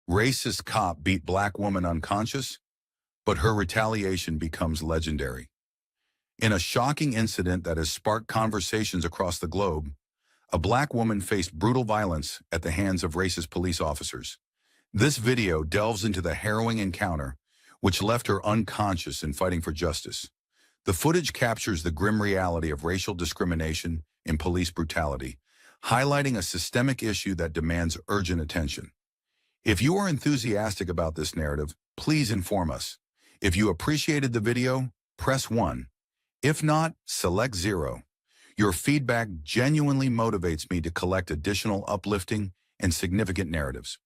Racist cop beat black woman unconscious, but her retaliation becomes legendary. In a shocking incident that has sparked conversations across the globe, a black woman faced brutal violence at the hands of racist police officers. This video delves into the harrowing encounter, which left her unconscious and fighting for justice. The footage captures the grim reality of racial discrimination and police brutality, highlighting a systemic issue that demands urgent attention. If you are enthusiastic about this narrative, please inform us. If you appreciated the video, press 1. If not, select 0. Your feedback genuinely motivates me to collect additional uplifting and significant narratives.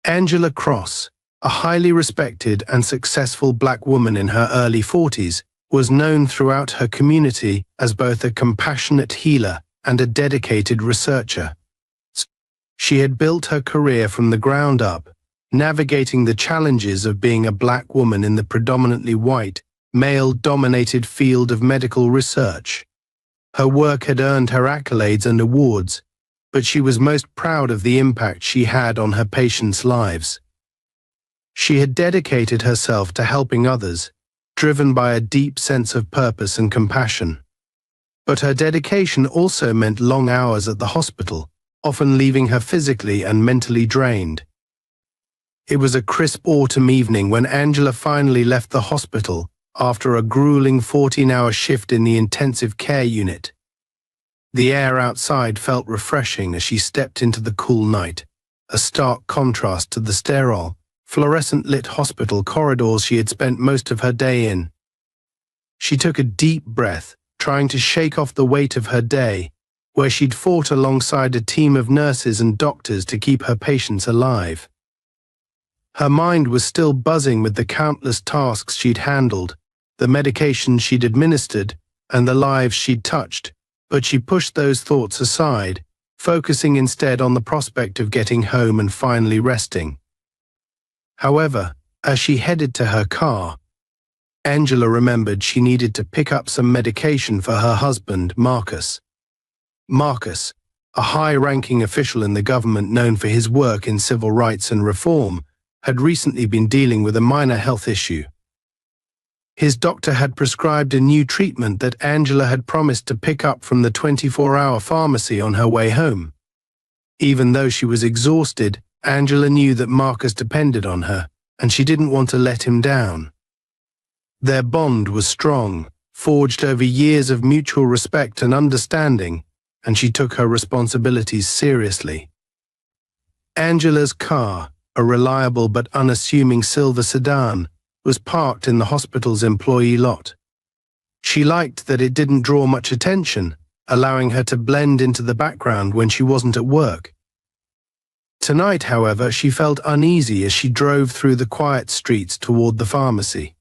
Angela Cross, a highly respected and successful black woman in her early 40s, was known throughout her community as both a compassionate healer and a dedicated researcher. She had built her career from the ground up, navigating the challenges of being a black woman in the predominantly white, male-dominated field of medical research. Her work had earned her accolades and awards, but she was most proud of the impact she had on her patients' lives. She had dedicated herself to helping others, driven by a deep sense of purpose and compassion. But her dedication also meant long hours at the hospital, often leaving her physically and mentally drained. It was a crisp autumn evening when Angela finally left the hospital after a grueling 14-hour shift in the intensive care unit. The air outside felt refreshing as she stepped into the cool night, a stark contrast to the sterile, fluorescent-lit hospital corridors she had spent most of her day in. She took a deep breath, trying to shake off the weight of her day, where she'd fought alongside a team of nurses and doctors to keep her patients alive. Her mind was still buzzing with the countless tasks she'd handled, the medications she'd administered, and the lives she'd touched, but she pushed those thoughts aside, focusing instead on the prospect of getting home and finally resting. However, as she headed to her car, Angela remembered she needed to pick up some medication for her husband, Marcus. Marcus, a high-ranking official in the government known for his work in civil rights and reform, had recently been dealing with a minor health issue. His doctor had prescribed a new treatment that Angela had promised to pick up from the 24-hour pharmacy on her way home. Even though she was exhausted, Angela knew that Marcus depended on her, and she didn't want to let him down. Their bond was strong, forged over years of mutual respect and understanding, and she took her responsibilities seriously. Angela's car, a reliable but unassuming silver sedan, was parked in the hospital's employee lot. She liked that it didn't draw much attention, allowing her to blend into the background when she wasn't at work. Tonight, however, she felt uneasy as she drove through the quiet streets toward the pharmacy.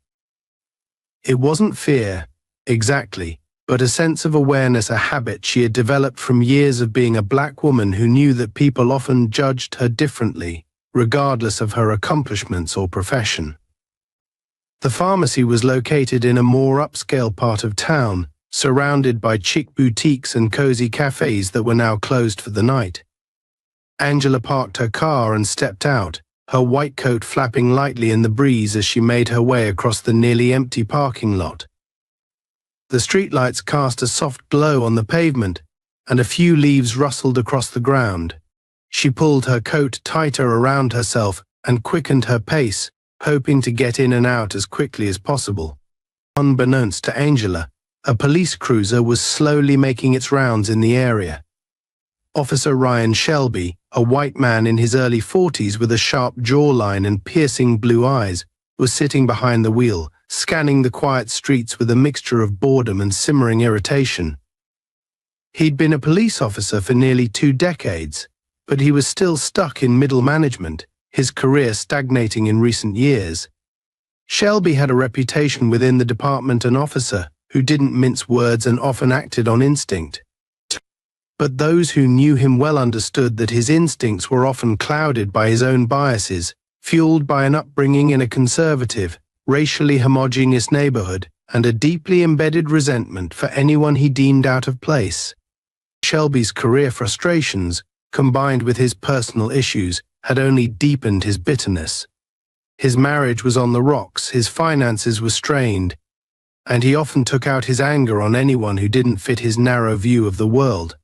It wasn't fear, exactly, but a sense of awareness, a habit she had developed from years of being a black woman who knew that people often judged her differently, regardless of her accomplishments or profession. The pharmacy was located in a more upscale part of town, surrounded by chic boutiques and cozy cafes that were now closed for the night. Angela parked her car and stepped out, her white coat flapping lightly in the breeze as she made her way across the nearly empty parking lot. The streetlights cast a soft glow on the pavement, and a few leaves rustled across the ground. She pulled her coat tighter around herself and quickened her pace, hoping to get in and out as quickly as possible. Unbeknownst to Angela, a police cruiser was slowly making its rounds in the area. Officer Ryan Shelby, a white man in his early 40s with a sharp jawline and piercing blue eyes, was sitting behind the wheel, scanning the quiet streets with a mixture of boredom and simmering irritation. He'd been a police officer for nearly 2 decades, but he was still stuck in middle management, his career stagnating in recent years. Shelby had a reputation within the department, an officer who didn't mince words and often acted on instinct. But those who knew him well understood that his instincts were often clouded by his own biases, fueled by an upbringing in a conservative, racially homogeneous neighborhood, and a deeply embedded resentment for anyone he deemed out of place. Shelby's career frustrations, combined with his personal issues, had only deepened his bitterness. His marriage was on the rocks, his finances were strained, and he often took out his anger on anyone who didn't fit his narrow view of the world.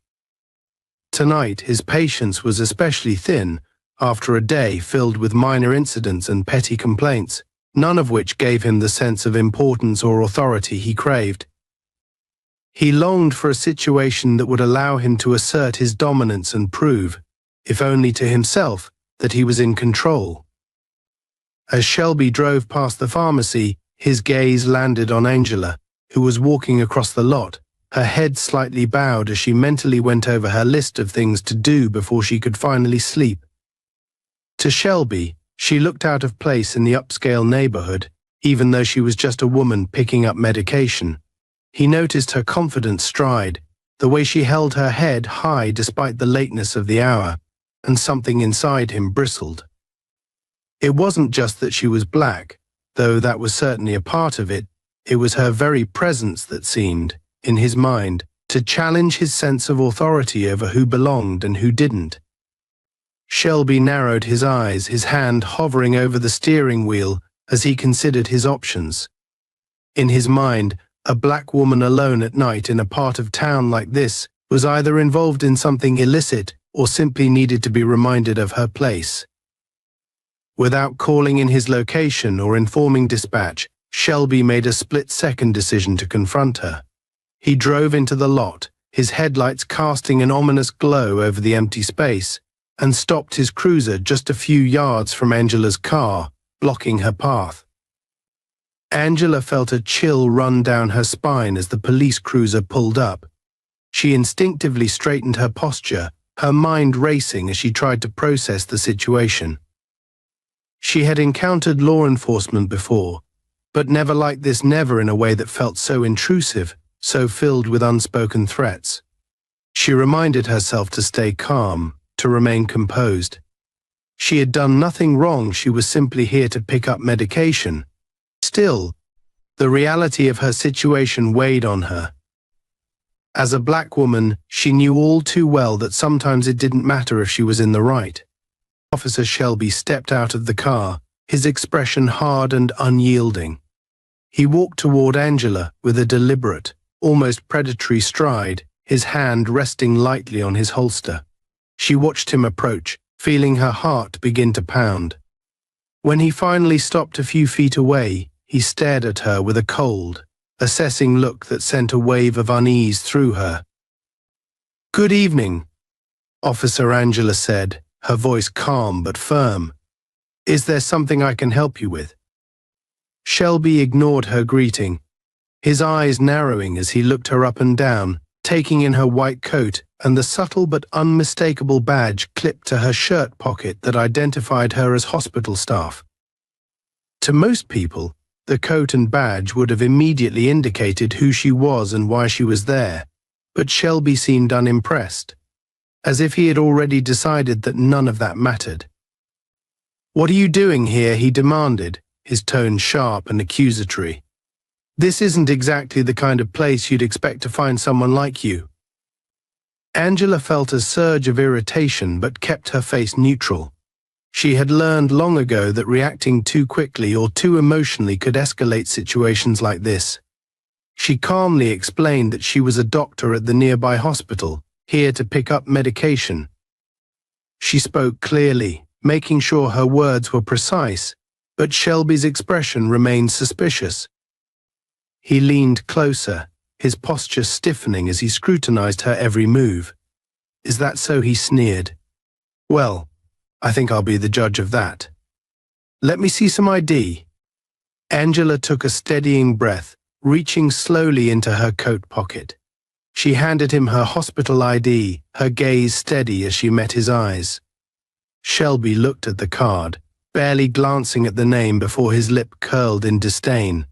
Tonight, his patience was especially thin after a day filled with minor incidents and petty complaints, none of which gave him the sense of importance or authority he craved. He longed for a situation that would allow him to assert his dominance and prove, if only to himself, that he was in control. As Shelby drove past the pharmacy, his gaze landed on Angela, who was walking across the lot, her head slightly bowed as she mentally went over her list of things to do before she could finally sleep. To Shelby, she looked out of place in the upscale neighborhood, even though she was just a woman picking up medication. He noticed her confident stride, the way she held her head high despite the lateness of the hour, and something inside him bristled. It wasn't just that she was black, though that was certainly a part of it. It was her very presence that seemed, in his mind, to challenge his sense of authority over who belonged and who didn't. Shelby narrowed his eyes, his hand hovering over the steering wheel as he considered his options. In his mind, a black woman alone at night in a part of town like this was either involved in something illicit or simply needed to be reminded of her place. Without calling in his location or informing dispatch, Shelby made a split-second decision to confront her. He drove into the lot, his headlights casting an ominous glow over the empty space, and stopped his cruiser just a few yards from Angela's car, blocking her path. Angela felt a chill run down her spine as the police cruiser pulled up. She instinctively straightened her posture, her mind racing as she tried to process the situation. She had encountered law enforcement before, but never like this, never in a way that felt so intrusive, so filled with unspoken threats. She reminded herself to stay calm, to remain composed. She had done nothing wrong, she was simply here to pick up medication. Still, the reality of her situation weighed on her. As a black woman, she knew all too well that sometimes it didn't matter if she was in the right. Officer Shelby stepped out of the car, his expression hard and unyielding. He walked toward Angela with a deliberate, almost predatory stride, his hand resting lightly on his holster. She watched him approach, feeling her heart begin to pound. When he finally stopped a few feet away, he stared at her with a cold, assessing look that sent a wave of unease through her. "Good evening," Officer Angela said, her voice calm but firm. "Is there something I can help you with?" Shelby ignored her greeting, his eyes narrowing as he looked her up and down, taking in her white coat and the subtle but unmistakable badge clipped to her shirt pocket that identified her as hospital staff. To most people, the coat and badge would have immediately indicated who she was and why she was there, but Shelby seemed unimpressed, as if he had already decided that none of that mattered. "What are you doing here?" he demanded, his tone sharp and accusatory. "This isn't exactly the kind of place you'd expect to find someone like you." Angela felt a surge of irritation but kept her face neutral. She had learned long ago that reacting too quickly or too emotionally could escalate situations like this. She calmly explained that she was a doctor at the nearby hospital, here to pick up medication. She spoke clearly, making sure her words were precise, but Shelby's expression remained suspicious. He leaned closer, his posture stiffening as he scrutinized her every move. "Is that so?" he sneered. "Well, I think I'll be the judge of that. Let me see some ID." Angela took a steadying breath, reaching slowly into her coat pocket. She handed him her hospital ID, her gaze steady as she met his eyes. Shelby looked at the card, barely glancing at the name before his lip curled in disdain.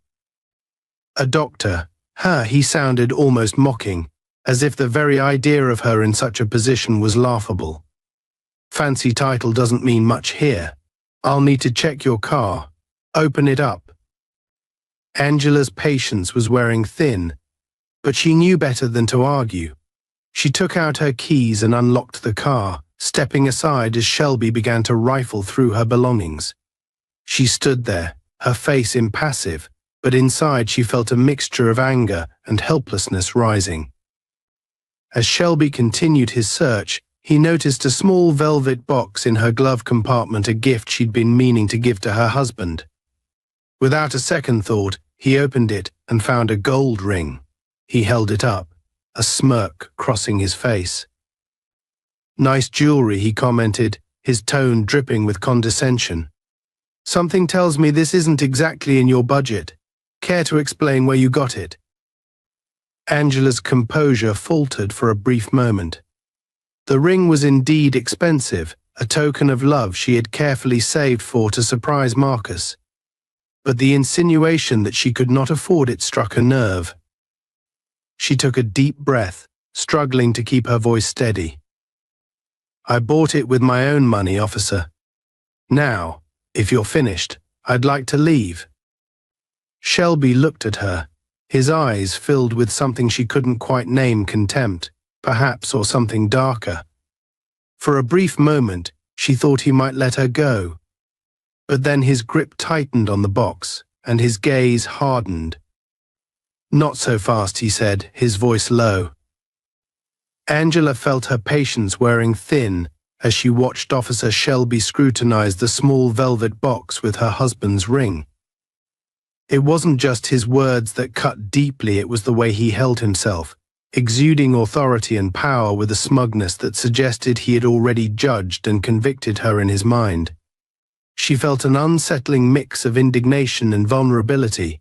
A doctor, he sounded almost mocking, as if the very idea of her in such a position was laughable. "Fancy title doesn't mean much here. I'll need to check your car. Open it up." Angela's patience was wearing thin, but she knew better than to argue. She took out her keys and unlocked the car, stepping aside as Shelby began to rifle through her belongings. She stood there, her face impassive, but inside she felt a mixture of anger and helplessness rising. As Shelby continued his search, he noticed a small velvet box in her glove compartment, a gift she'd been meaning to give to her husband. Without a second thought, he opened it and found a gold ring. He held it up, a smirk crossing his face. "Nice jewelry," he commented, his tone dripping with condescension. "Something tells me this isn't exactly in your budget. Care to explain where you got it?" Angela's composure faltered for a brief moment. The ring was indeed expensive, a token of love she had carefully saved for to surprise Marcus. But the insinuation that she could not afford it struck a nerve. She took a deep breath, struggling to keep her voice steady. "I bought it with my own money, officer. Now, if you're finished, I'd like to leave." Shelby looked at her, his eyes filled with something she couldn't quite name, contempt, perhaps, or something darker. For a brief moment, she thought he might let her go. But then his grip tightened on the box, and his gaze hardened. "Not so fast," he said, his voice low. Angela felt her patience wearing thin as she watched Officer Shelby scrutinize the small velvet box with her husband's ring. It wasn't just his words that cut deeply, it was the way he held himself, exuding authority and power with a smugness that suggested he had already judged and convicted her in his mind. She felt an unsettling mix of indignation and vulnerability.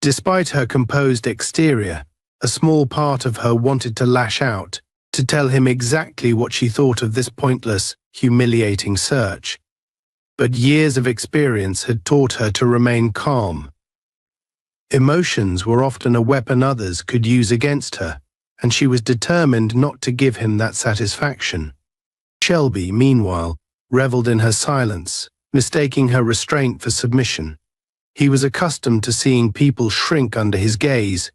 Despite her composed exterior, a small part of her wanted to lash out, to tell him exactly what she thought of this pointless, humiliating search. But years of experience had taught her to remain calm. Emotions were often a weapon others could use against her, and she was determined not to give him that satisfaction. Shelby, meanwhile, reveled in her silence, mistaking her restraint for submission. He was accustomed to seeing people shrink under his gaze,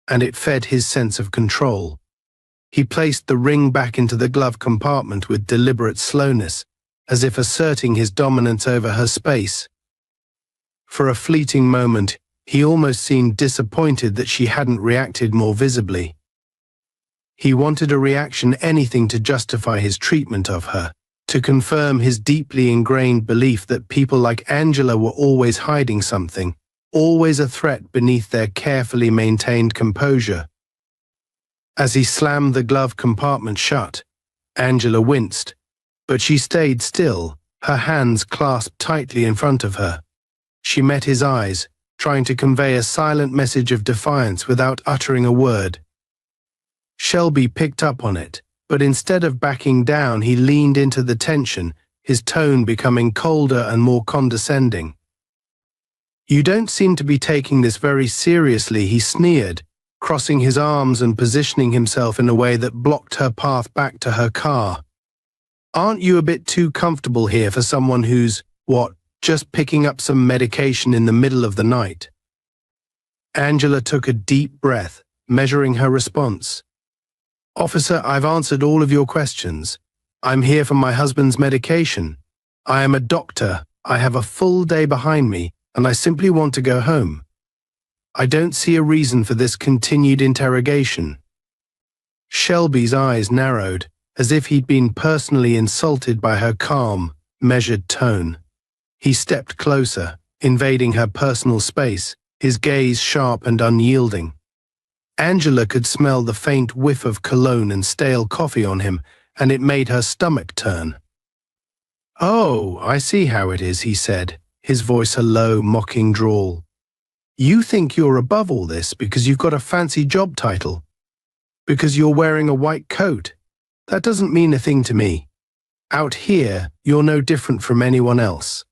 and it fed his sense of control. He placed the ring back into the glove compartment with deliberate slowness, as if asserting his dominance over her space. For a fleeting moment, he almost seemed disappointed that she hadn't reacted more visibly. He wanted a reaction, anything to justify his treatment of her, to confirm his deeply ingrained belief that people like Angela were always hiding something, always a threat beneath their carefully maintained composure. As he slammed the glove compartment shut, Angela winced, but she stayed still, her hands clasped tightly in front of her. She met his eyes, trying to convey a silent message of defiance without uttering a word. Shelby picked up on it, but instead of backing down, he leaned into the tension, his tone becoming colder and more condescending. "You don't seem to be taking this very seriously," he sneered, crossing his arms and positioning himself in a way that blocked her path back to her car. "Aren't you a bit too comfortable here for someone who's, just picking up some medication in the middle of the night?" Angela took a deep breath, measuring her response. "Officer, I've answered all of your questions. I'm here for my husband's medication. I am a doctor, I have a full day behind me, and I simply want to go home. I don't see a reason for this continued interrogation." Shelby's eyes narrowed, as if he'd been personally insulted by her calm, measured tone. He stepped closer, invading her personal space, his gaze sharp and unyielding. Angela could smell the faint whiff of cologne and stale coffee on him, and it made her stomach turn. "Oh, I see how it is," he said, his voice a low, mocking drawl. "You think you're above all this because you've got a fancy job title, because you're wearing a white coat. That doesn't mean a thing to me. Out here, you're no different from anyone else."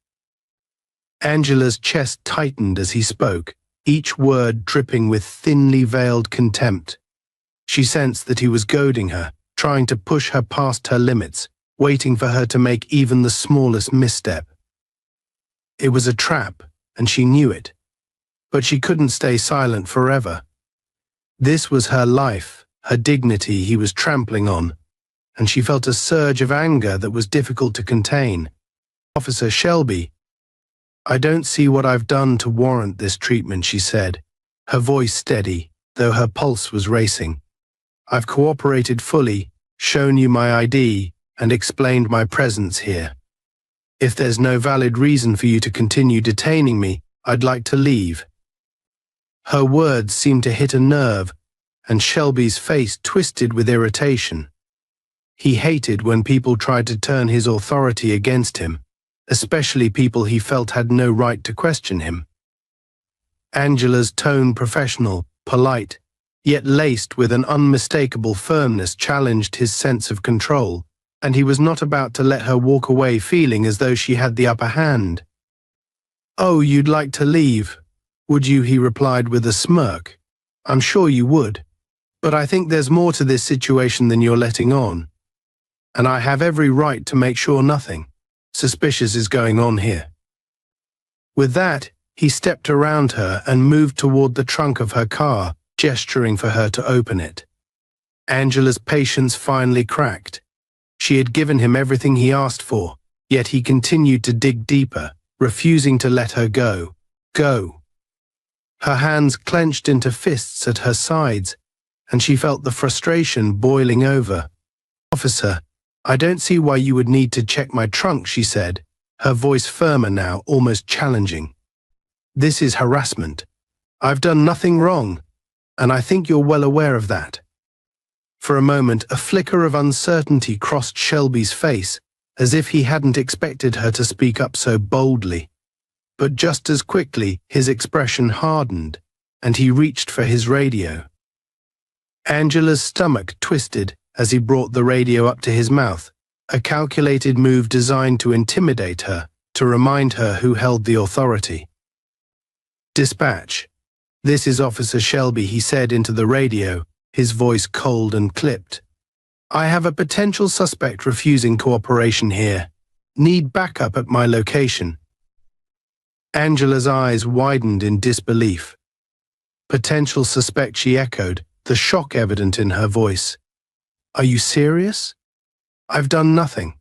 Angela's chest tightened as he spoke, each word dripping with thinly veiled contempt. She sensed that he was goading her, trying to push her past her limits, waiting for her to make even the smallest misstep. It was a trap, and she knew it. But she couldn't stay silent forever. This was her life, her dignity he was trampling on. and she felt a surge of anger that was difficult to contain. "Officer Shelby, I don't see what I've done to warrant this treatment," she said, her voice steady, though her pulse was racing. "I've cooperated fully, shown you my ID, and explained my presence here. If there's no valid reason for you to continue detaining me, I'd like to leave." Her words seemed to hit a nerve, and Shelby's face twisted with irritation. He hated when people tried to turn his authority against him, especially people he felt had no right to question him. Angela's tone, professional, polite, yet laced with an unmistakable firmness, challenged his sense of control, and he was not about to let her walk away feeling as though she had the upper hand. "Oh, you'd like to leave, would you?" he replied with a smirk. "I'm sure you would, but I think there's more to this situation than you're letting on, and I have every right to make sure nothing suspicious is going on here." With that, he stepped around her and moved toward the trunk of her car, gesturing for her to open it. Angela's patience finally cracked. She had given him everything he asked for, yet he continued to dig deeper, refusing to let her go. Go. Her hands clenched into fists at her sides, and she felt the frustration boiling over. "Officer, I don't see why you would need to check my trunk," she said, her voice firmer now, almost challenging. "This is harassment. I've done nothing wrong, and I think you're well aware of that." For a moment, a flicker of uncertainty crossed Shelby's face, as if he hadn't expected her to speak up so boldly. But just as quickly, his expression hardened, and he reached for his radio. Angela's stomach twisted as he brought the radio up to his mouth, a calculated move designed to intimidate her, to remind her who held the authority. "Dispatch. This is Officer Shelby," he said into the radio, his voice cold and clipped. "I have a potential suspect refusing cooperation here. Need backup at my location." Angela's eyes widened in disbelief. "Potential suspect," she echoed, the shock evident in her voice. "Are you serious? I've done nothing."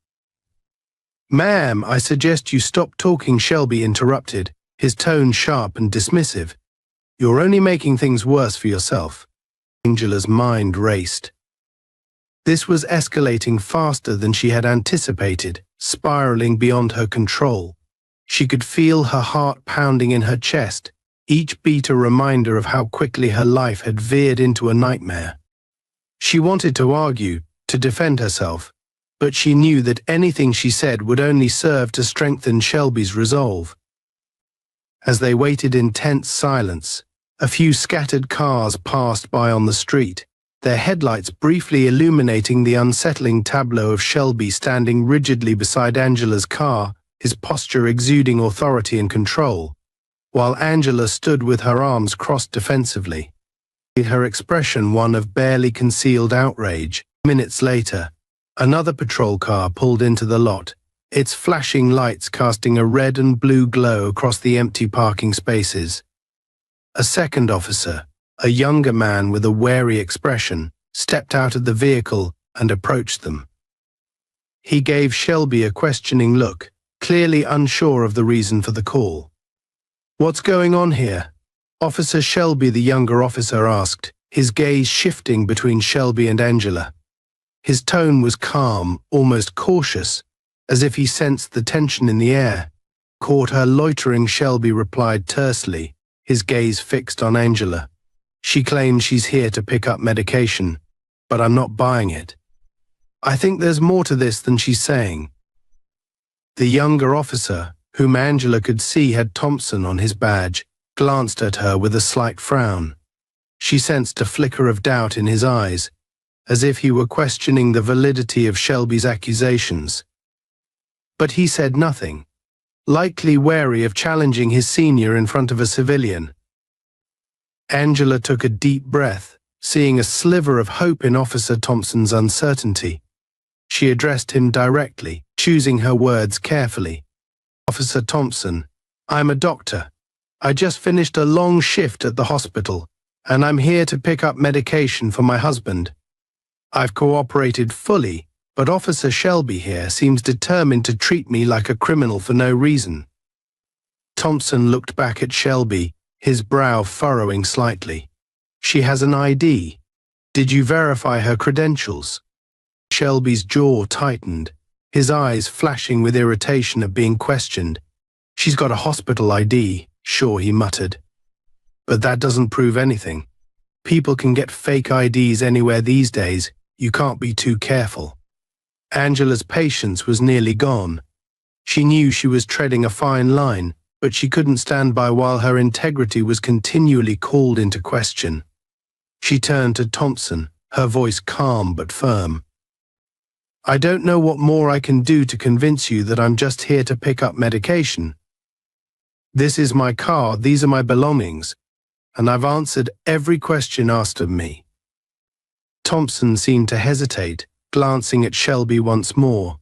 "Ma'am, I suggest you stop talking," Shelby interrupted, his tone sharp and dismissive. "You're only making things worse for yourself." Angela's mind raced. This was escalating faster than she had anticipated, spiraling beyond her control. She could feel her heart pounding in her chest, each beat a reminder of how quickly her life had veered into a nightmare. She wanted to argue, to defend herself, but she knew that anything she said would only serve to strengthen Shelby's resolve. As they waited in tense silence, a few scattered cars passed by on the street, their headlights briefly illuminating the unsettling tableau of Shelby standing rigidly beside Angela's car, his posture exuding authority and control, while Angela stood with her arms crossed defensively, her expression one of barely concealed outrage. Minutes later, another patrol car pulled into the lot, its flashing lights casting a red and blue glow across the empty parking spaces. A second officer, a younger man with a wary expression, stepped out of the vehicle and approached them. He gave Shelby a questioning look, clearly unsure of the reason for the call. "What's going on here?" Officer Shelby, the younger officer, asked, his gaze shifting between Shelby and Angela. His tone was calm, almost cautious, as if he sensed the tension in the air. "Caught her loitering," Shelby replied tersely, his gaze fixed on Angela. "She claims she's here to pick up medication, but I'm not buying it. I think there's more to this than she's saying." The younger officer, whom Angela could see had Thompson on his badge, glanced at her with a slight frown. She sensed a flicker of doubt in his eyes, as if he were questioning the validity of Shelby's accusations. But he said nothing, likely wary of challenging his senior in front of a civilian. Angela took a deep breath, seeing a sliver of hope in Officer Thompson's uncertainty. She addressed him directly, choosing her words carefully. "Officer Thompson, I'm a doctor. I just finished a long shift at the hospital, and I'm here to pick up medication for my husband. I've cooperated fully, but Officer Shelby here seems determined to treat me like a criminal for no reason." Thompson looked back at Shelby, his brow furrowing slightly. "She has an ID. Did you verify her credentials?" Shelby's jaw tightened, his eyes flashing with irritation at being questioned. "She's got a hospital ID, sure," he muttered. "But that doesn't prove anything. People can get fake IDs anywhere these days. You can't be too careful." Angela's patience was nearly gone. She knew she was treading a fine line, but she couldn't stand by while her integrity was continually called into question. She turned to Thompson, her voice calm but firm. "I don't know what more I can do to convince you that I'm just here to pick up medication. This is my car, these are my belongings, and I've answered every question asked of me." Thompson seemed to hesitate, glancing at Shelby once more.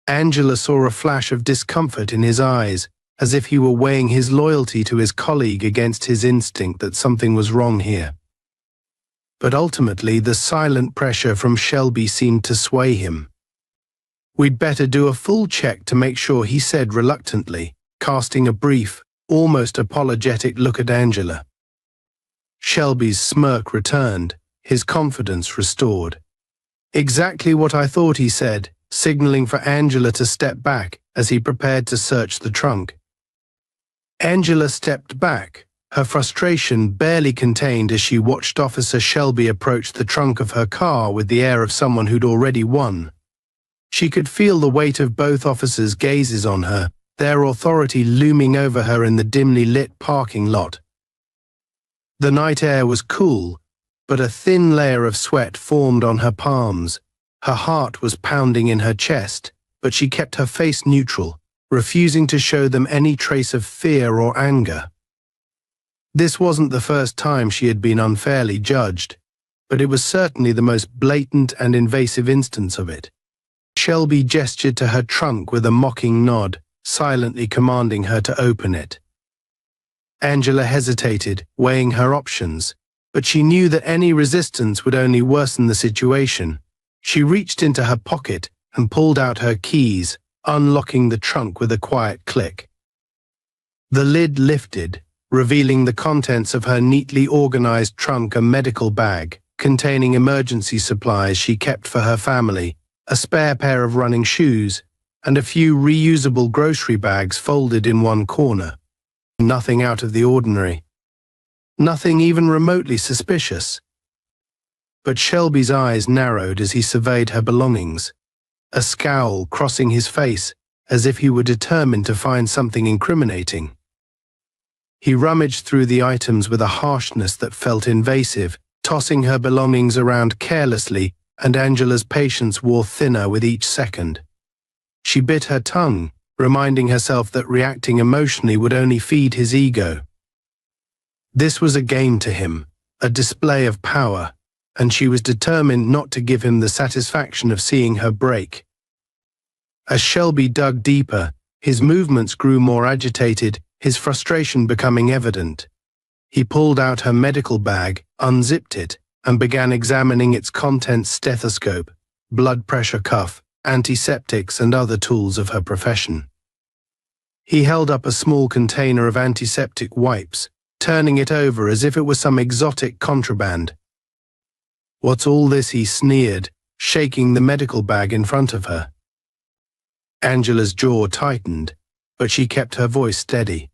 Angela saw a flash of discomfort in his eyes, as if he were weighing his loyalty to his colleague against his instinct that something was wrong here. But ultimately, the silent pressure from Shelby seemed to sway him. "We'd better do a full check to make sure," he said reluctantly, casting a brief, almost apologetic look at Angela. Shelby's smirk returned, his confidence restored. "Exactly what I thought," he said, signaling for Angela to step back as he prepared to search the trunk. Angela stepped back, her frustration barely contained as she watched Officer Shelby approach the trunk of her car with the air of someone who'd already won. She could feel the weight of both officers' gazes on her, their authority looming over her in the dimly lit parking lot. The night air was cool, but a thin layer of sweat formed on her palms. Her heart was pounding in her chest, but she kept her face neutral, refusing to show them any trace of fear or anger. This wasn't the first time she had been unfairly judged, but it was certainly the most blatant and invasive instance of it. Shelby gestured to her trunk with a mocking nod, silently commanding her to open it. Angela hesitated, weighing her options, but she knew that any resistance would only worsen the situation. She reached into her pocket and pulled out her keys, unlocking the trunk with a quiet click. The lid lifted, revealing the contents of her neatly organized trunk: a medical bag containing emergency supplies she kept for her family, a spare pair of running shoes, and a few reusable grocery bags folded in one corner. Nothing out of the ordinary. Nothing even remotely suspicious. But Shelby's eyes narrowed as he surveyed her belongings, a scowl crossing his face as if he were determined to find something incriminating. He rummaged through the items with a harshness that felt invasive, tossing her belongings around carelessly, and Angela's patience wore thinner with each second. She bit her tongue, reminding herself that reacting emotionally would only feed his ego. This was a game to him, a display of power, and she was determined not to give him the satisfaction of seeing her break. As Shelby dug deeper, his movements grew more agitated, his frustration becoming evident. He pulled out her medical bag, unzipped it, and began examining its contents: stethoscope, blood pressure cuff, antiseptics, and other tools of her profession. He held up a small container of antiseptic wipes, turning it over as if it was some exotic contraband. "What's all this?" he sneered, shaking the medical bag in front of her. Angela's jaw tightened, but she kept her voice steady.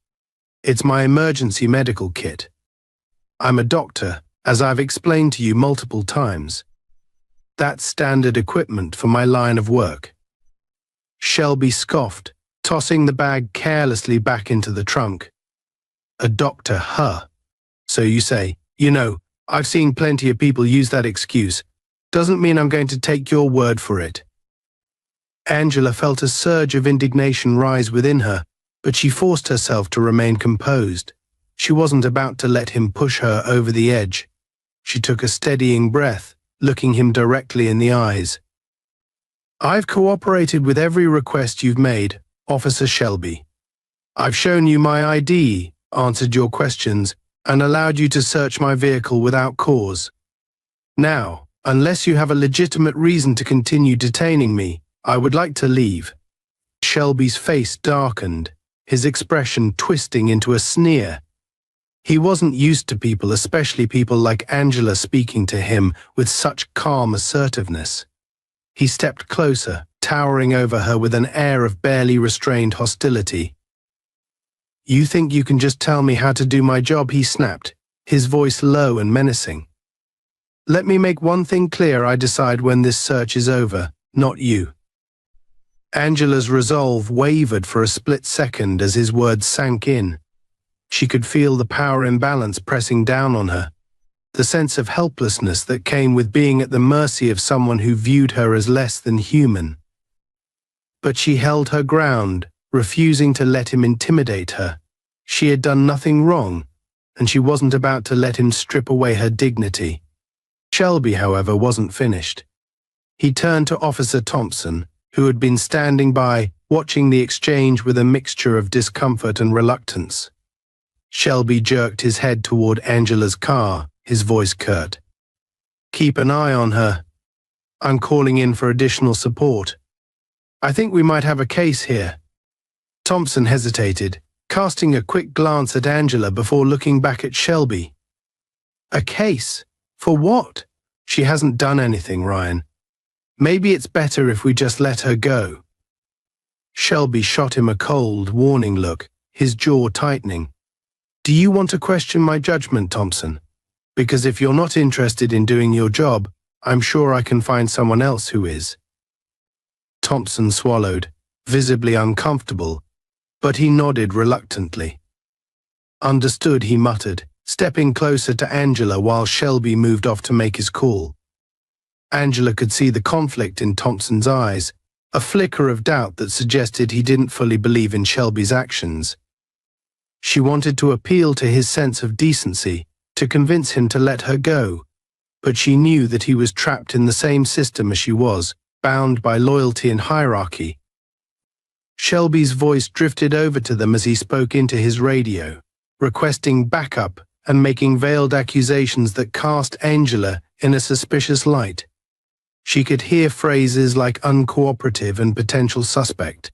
"It's my emergency medical kit. I'm a doctor, as I've explained to you multiple times. That's standard equipment for my line of work." Shelby scoffed, tossing the bag carelessly back into the trunk. "A doctor, huh? So you say. You know, I've seen plenty of people use that excuse. Doesn't mean I'm going to take your word for it." Angela felt a surge of indignation rise within her, but she forced herself to remain composed. She wasn't about to let him push her over the edge. She took a steadying breath, looking him directly in the eyes. "I've cooperated with every request you've made, Officer Shelby. I've shown you my ID, answered your questions, and allowed you to search my vehicle without cause. Now, Unless you have a legitimate reason to continue detaining me, I would like to leave. Shelby's face darkened, his expression twisting into a sneer. He wasn't used to people, especially people like Angela, speaking to him with such calm assertiveness. He stepped closer, towering over her with an air of barely restrained hostility. "You think you can just tell me how to do my job?" he snapped, his voice low and menacing. "Let me make one thing clear: I decide when this search is over, not you." Angela's resolve wavered for a split second as his words sank in. She could feel the power imbalance pressing down on her, the sense of helplessness that came with being at the mercy of someone who viewed her as less than human. But she held her ground, refusing to let him intimidate her. She had done nothing wrong, and she wasn't about to let him strip away her dignity. Shelby, however, wasn't finished. He turned to Officer Thompson, who had been standing by, watching the exchange with a mixture of discomfort and reluctance. Shelby jerked his head toward Angela's car, his voice curt. "Keep an eye on her. I'm calling in for additional support. I think we might have a case here." Thompson hesitated, casting a quick glance at Angela before looking back at Shelby. "A case? For what? She hasn't done anything, Ryan. Maybe it's better if we just let her go." Shelby shot him a cold, warning look, his jaw tightening. "Do you want to question my judgment, Thompson? Because if you're not interested in doing your job, I'm sure I can find someone else who is." Thompson swallowed, visibly uncomfortable, but he nodded reluctantly. "Understood," he muttered, stepping closer to Angela while Shelby moved off to make his call. Angela could see the conflict in Thompson's eyes, a flicker of doubt that suggested he didn't fully believe in Shelby's actions. She wanted to appeal to his sense of decency, to convince him to let her go, but she knew that he was trapped in the same system as she was, bound by loyalty and hierarchy. Shelby's voice drifted over to them as he spoke into his radio, requesting backup and making veiled accusations that cast Angela in a suspicious light. She could hear phrases like uncooperative and potential suspect,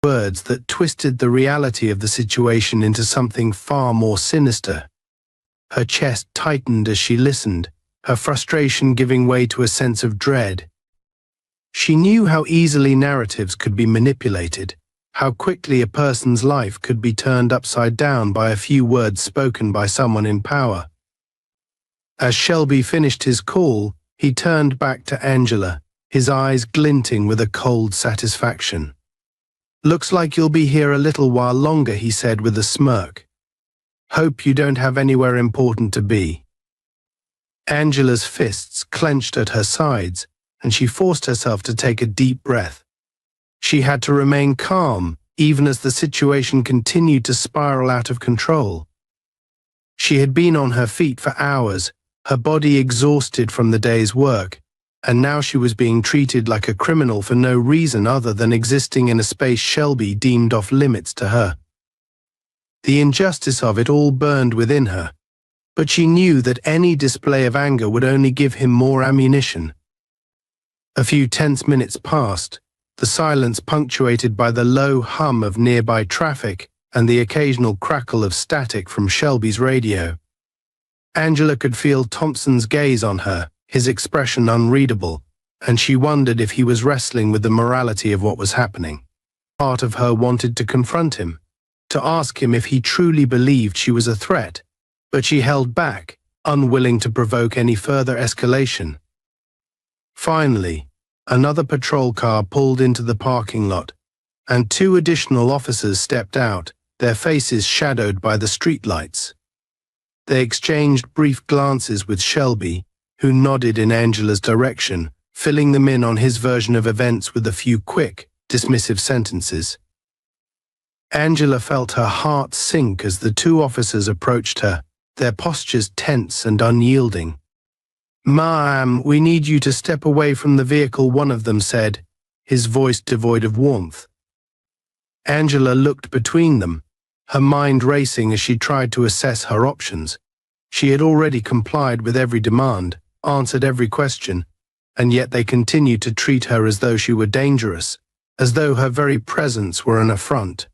words that twisted the reality of the situation into something far more sinister. Her chest tightened as she listened, her frustration giving way to a sense of dread. She knew how easily narratives could be manipulated, how quickly a person's life could be turned upside down by a few words spoken by someone in power. As Shelby finished his call, he turned back to Angela, his eyes glinting with a cold satisfaction. "Looks like you'll be here a little while longer," he said with a smirk. "Hope you don't have anywhere important to be." Angela's fists clenched at her sides, and she forced herself to take a deep breath. She had to remain calm, even as the situation continued to spiral out of control. She had been on her feet for hours, her body exhausted from the day's work, and now she was being treated like a criminal for no reason other than existing in a space Shelby deemed off limits to her. The injustice of it all burned within her, but she knew that any display of anger would only give him more ammunition. A few tense minutes passed, the silence punctuated by the low hum of nearby traffic and the occasional crackle of static from Shelby's radio. Angela could feel Thompson's gaze on her, his expression unreadable, and she wondered if he was wrestling with the morality of what was happening. Part of her wanted to confront him, to ask him if he truly believed she was a threat, but she held back, unwilling to provoke any further escalation. Finally, another patrol car pulled into the parking lot, and two additional officers stepped out, their faces shadowed by the streetlights. They exchanged brief glances with Shelby, who nodded in Angela's direction, filling them in on his version of events with a few quick, dismissive sentences. Angela felt her heart sink as the two officers approached her, their postures tense and unyielding. "Ma'am, we need you to step away from the vehicle," one of them said, his voice devoid of warmth. Angela looked between them, her mind racing as she tried to assess her options. She had already complied with every demand, answered every question, and yet they continued to treat her as though she were dangerous, as though her very presence were an affront.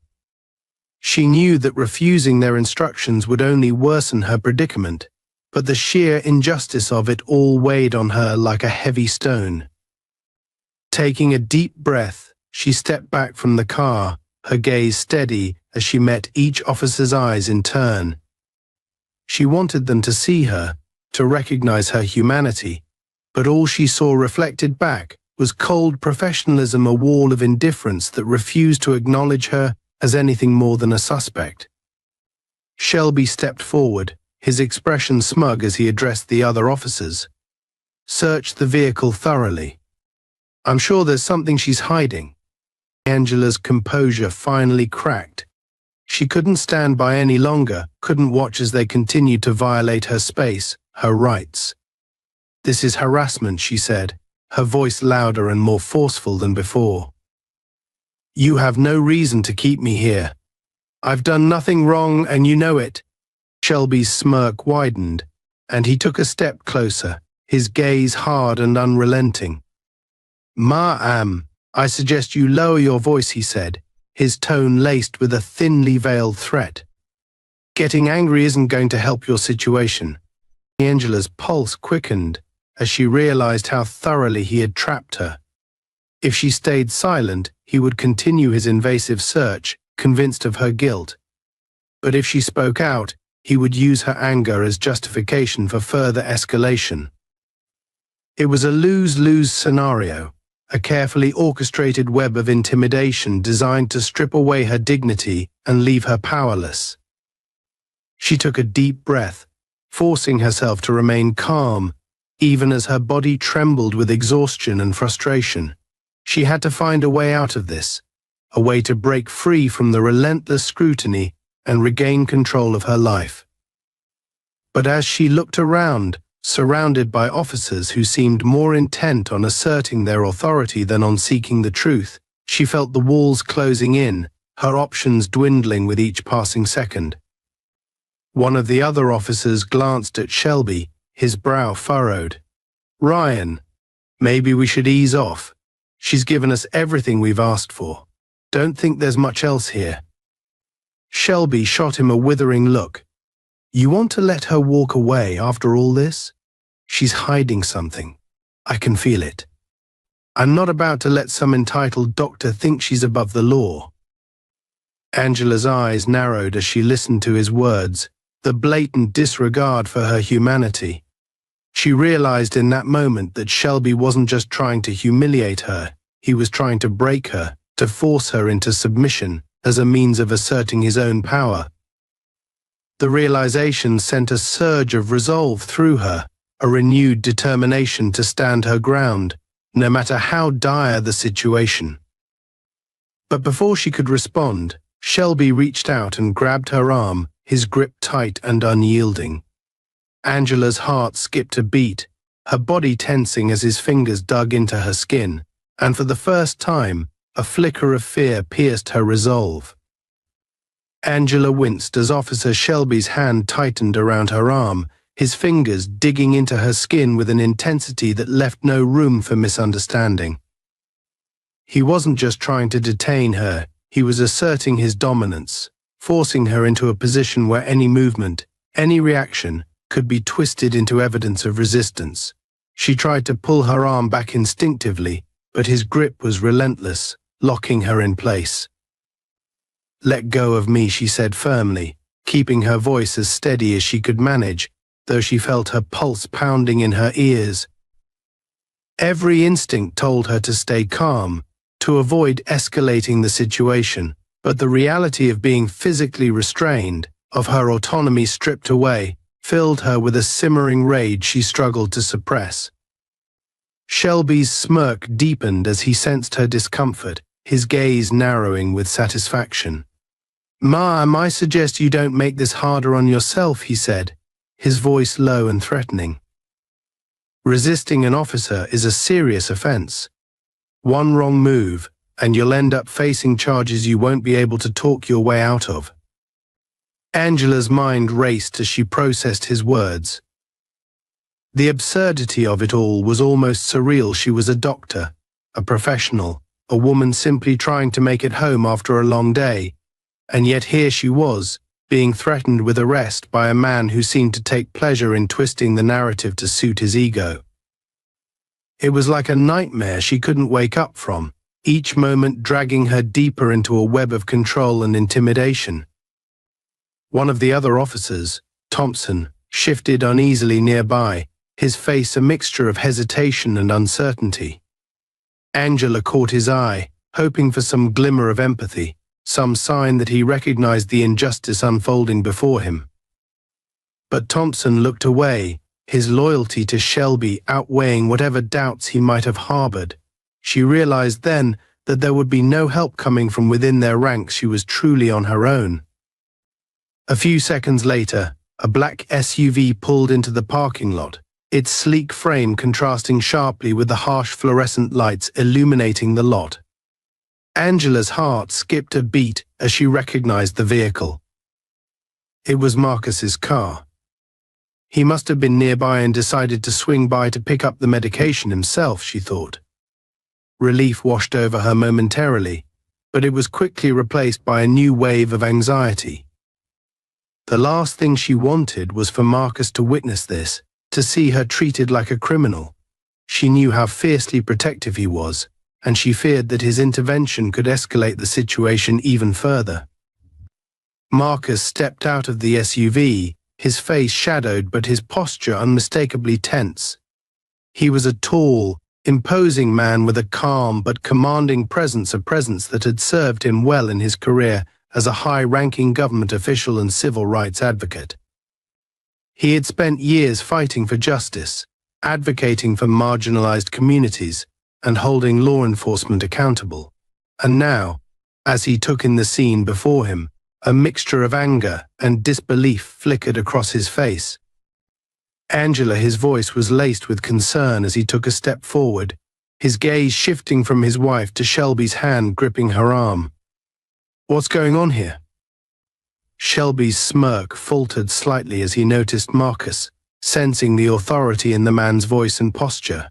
She knew that refusing their instructions would only worsen her predicament, but the sheer injustice of it all weighed on her like a heavy stone. Taking a deep breath, she stepped back from the car, her gaze steady as she met each officer's eyes in turn. She wanted them to see her, to recognize her humanity, but all she saw reflected back was cold professionalism, a wall of indifference that refused to acknowledge her as anything more than a suspect. Shelby stepped forward, his expression smug as he addressed the other officers. "Search the vehicle thoroughly. I'm sure there's something she's hiding." Angela's composure finally cracked. She couldn't stand by any longer, couldn't watch as they continued to violate her space, her rights. "This is harassment," she said, her voice louder and more forceful than before. "You have no reason to keep me here. I've done nothing wrong and you know it." Shelby's smirk widened, and he took a step closer, his gaze hard and unrelenting. "Ma'am, I suggest you lower your voice," he said, his tone laced with a thinly veiled threat. "Getting angry isn't going to help your situation." Angela's pulse quickened as she realized how thoroughly he had trapped her. If she stayed silent, he would continue his invasive search, convinced of her guilt. But if she spoke out, he would use her anger as justification for further escalation. It was a lose-lose scenario, a carefully orchestrated web of intimidation designed to strip away her dignity and leave her powerless. She took a deep breath, forcing herself to remain calm, even as her body trembled with exhaustion and frustration. She had to find a way out of this, a way to break free from the relentless scrutiny and regain control of her life. But as she looked around, surrounded by officers who seemed more intent on asserting their authority than on seeking the truth, she felt the walls closing in, her options dwindling with each passing second. One of the other officers glanced at Shelby, his brow furrowed. "Ryan, maybe we should ease off. She's given us everything we've asked for. Don't think there's much else here." Shelby shot him a withering look. "You want to let her walk away after all this? She's hiding something. I can feel it. I'm not about to let some entitled doctor think she's above the law." Angela's eyes narrowed as she listened to his words, the blatant disregard for her humanity. She realized in that moment that Shelby wasn't just trying to humiliate her, he was trying to break her, to force her into submission as a means of asserting his own power. The realization sent a surge of resolve through her, a renewed determination to stand her ground, no matter how dire the situation. But before she could respond, Shelby reached out and grabbed her arm, his grip tight and unyielding. Angela's heart skipped a beat, her body tensing as his fingers dug into her skin, and for the first time, a flicker of fear pierced her resolve. Angela winced as Officer Shelby's hand tightened around her arm, his fingers digging into her skin with an intensity that left no room for misunderstanding. He wasn't just trying to detain her, he was asserting his dominance, forcing her into a position where any movement, any reaction, could be twisted into evidence of resistance. She tried to pull her arm back instinctively, but his grip was relentless, locking her in place. "Let go of me," she said firmly, keeping her voice as steady as she could manage, though she felt her pulse pounding in her ears. Every instinct told her to stay calm, to avoid escalating the situation, but the reality of being physically restrained, of her autonomy stripped away, filled her with a simmering rage she struggled to suppress. Shelby's smirk deepened as he sensed her discomfort, his gaze narrowing with satisfaction. "Ma'am, I suggest you don't make this harder on yourself," he said, his voice low and threatening. Resisting an officer is a serious offense. One wrong move, and you'll end up facing charges you won't be able to talk your way out of. Angela's mind raced as she processed his words. The absurdity of it all was almost surreal. She was a doctor, a professional, a woman simply trying to make it home after a long day, and yet here she was, being threatened with arrest by a man who seemed to take pleasure in twisting the narrative to suit his ego. It was like a nightmare she couldn't wake up from, each moment dragging her deeper into a web of control and intimidation. One of the other officers, Thompson, shifted uneasily nearby, his face a mixture of hesitation and uncertainty. Angela caught his eye, hoping for some glimmer of empathy, some sign that he recognized the injustice unfolding before him. But Thompson looked away, his loyalty to Shelby outweighing whatever doubts he might have harbored. She realized then that there would be no help coming from within their ranks. She was truly on her own. A few seconds later, a black SUV pulled into the parking lot, its sleek frame contrasting sharply with the harsh fluorescent lights illuminating the lot. Angela's heart skipped a beat as she recognized the vehicle. It was Marcus's car. He must have been nearby and decided to swing by to pick up the medication himself, she thought. Relief washed over her momentarily, but it was quickly replaced by a new wave of anxiety. The last thing she wanted was for Marcus to witness this, to see her treated like a criminal. She knew how fiercely protective he was, and she feared that his intervention could escalate the situation even further. Marcus stepped out of the SUV, his face shadowed but his posture unmistakably tense. He was a tall, imposing man with a calm but commanding presence, a presence that had served him well in his career as a high-ranking government official and civil rights advocate. He had spent years fighting for justice, advocating for marginalized communities, and holding law enforcement accountable. And now, as he took in the scene before him, a mixture of anger and disbelief flickered across his face. Angela, his voice was laced with concern as he took a step forward, his gaze shifting from his wife to Shelby's hand gripping her arm. "What's going on here?" Shelby's smirk faltered slightly as he noticed Marcus, sensing the authority in the man's voice and posture.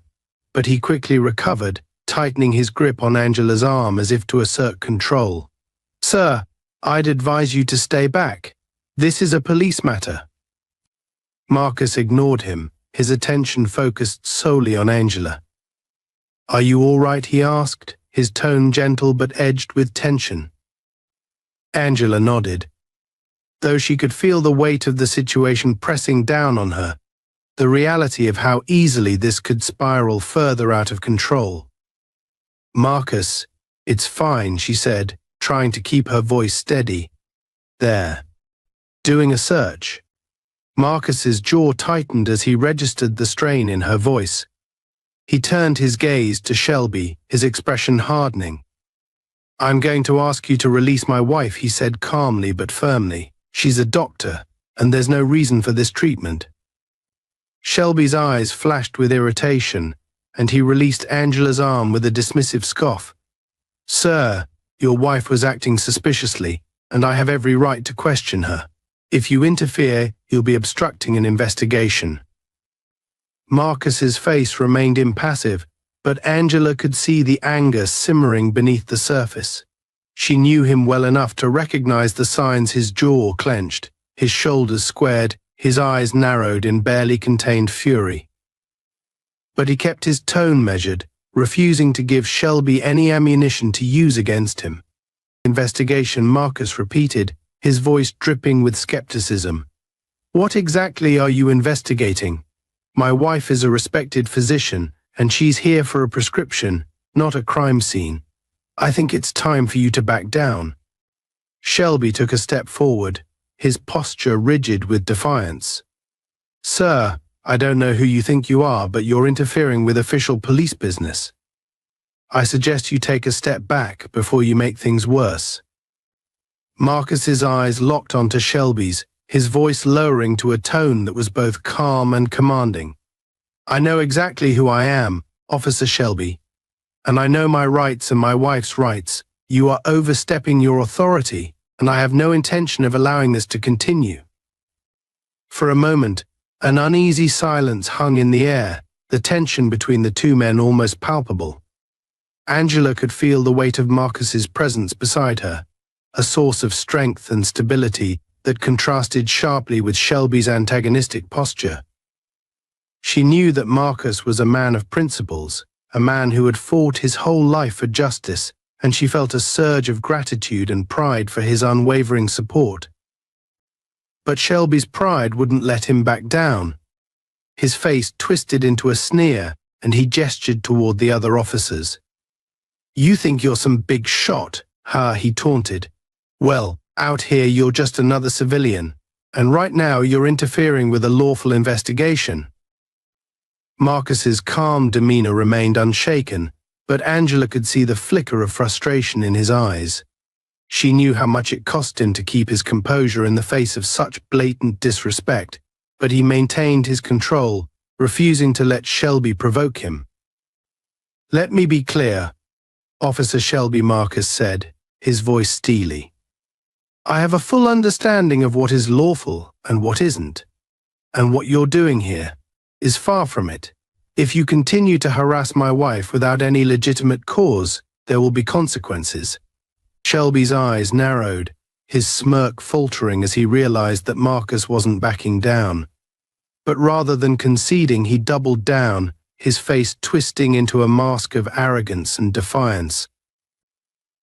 But he quickly recovered, tightening his grip on Angela's arm as if to assert control. "Sir, I'd advise you to stay back. This is a police matter." Marcus ignored him, his attention focused solely on Angela. "Are you all right?" he asked, his tone gentle but edged with tension. Angela nodded. Though she could feel the weight of the situation pressing down on her, the reality of how easily this could spiral further out of control. "Marcus, it's fine," she said, trying to keep her voice steady. "There. Doing a search." Marcus's jaw tightened as he registered the strain in her voice. He turned his gaze to Shelby, his expression hardening. "I'm going to ask you to release my wife," he said calmly but firmly. "She's a doctor, and there's no reason for this treatment." Shelby's eyes flashed with irritation, and he released Angela's arm with a dismissive scoff. "Sir, your wife was acting suspiciously, and I have every right to question her. If you interfere, you'll be obstructing an investigation." Marcus's face remained impassive, but Angela could see the anger simmering beneath the surface. She knew him well enough to recognize the signs. His jaw clenched, his shoulders squared, his eyes narrowed in barely contained fury. But he kept his tone measured, refusing to give Shelby any ammunition to use against him. "Investigation," Marcus repeated, his voice dripping with skepticism. "What exactly are you investigating? My wife is a respected physician, and she's here for a prescription, not a crime scene. I think it's time for you to back down." Shelby took a step forward, his posture rigid with defiance. "Sir, I don't know who you think you are, but you're interfering with official police business. I suggest you take a step back before you make things worse." Marcus's eyes locked onto Shelby's, his voice lowering to a tone that was both calm and commanding. "I know exactly who I am, Officer Shelby, and I know my rights and my wife's rights. You are overstepping your authority, and I have no intention of allowing this to continue." For a moment, An uneasy silence hung in the air, the tension between the two men almost palpable. Angela could feel the weight of Marcus's presence beside her, a source of strength and stability that contrasted sharply with Shelby's antagonistic posture. She knew that Marcus was a man of principles, a man who had fought his whole life for justice, and she felt a surge of gratitude and pride for his unwavering support. But Shelby's pride wouldn't let him back down. His face twisted into a sneer, and he gestured toward the other officers. "You think you're some big shot, huh?" he taunted. "Well, out here you're just another civilian, and right now you're interfering with a lawful investigation." Marcus's calm demeanor remained unshaken, but Angela could see the flicker of frustration in his eyes. She knew how much it cost him to keep his composure in the face of such blatant disrespect, but he maintained his control, refusing to let Shelby provoke him. "Let me be clear," Officer Shelby Marcus said, his voice steely. "I have a full understanding of what is lawful and what isn't, and what you're doing here is far from it. If you continue to harass my wife without any legitimate cause, there will be consequences." Shelby's eyes narrowed, his smirk faltering as he realized that Marcus wasn't backing down. But rather than conceding, he doubled down, his face twisting into a mask of arrogance and defiance.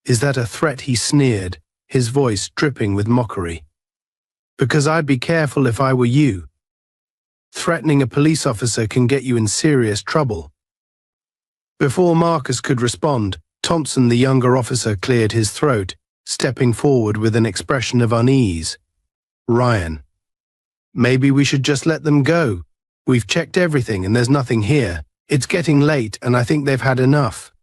"Is that a threat?" he sneered, his voice dripping with mockery. "Because I'd be careful if I were you. Threatening a police officer can get you in serious trouble." Before Marcus could respond, Thompson, the younger officer, cleared his throat, stepping forward with an expression of unease. "Ryan, maybe we should just let them go. We've checked everything and there's nothing here. It's getting late and I think they've had enough."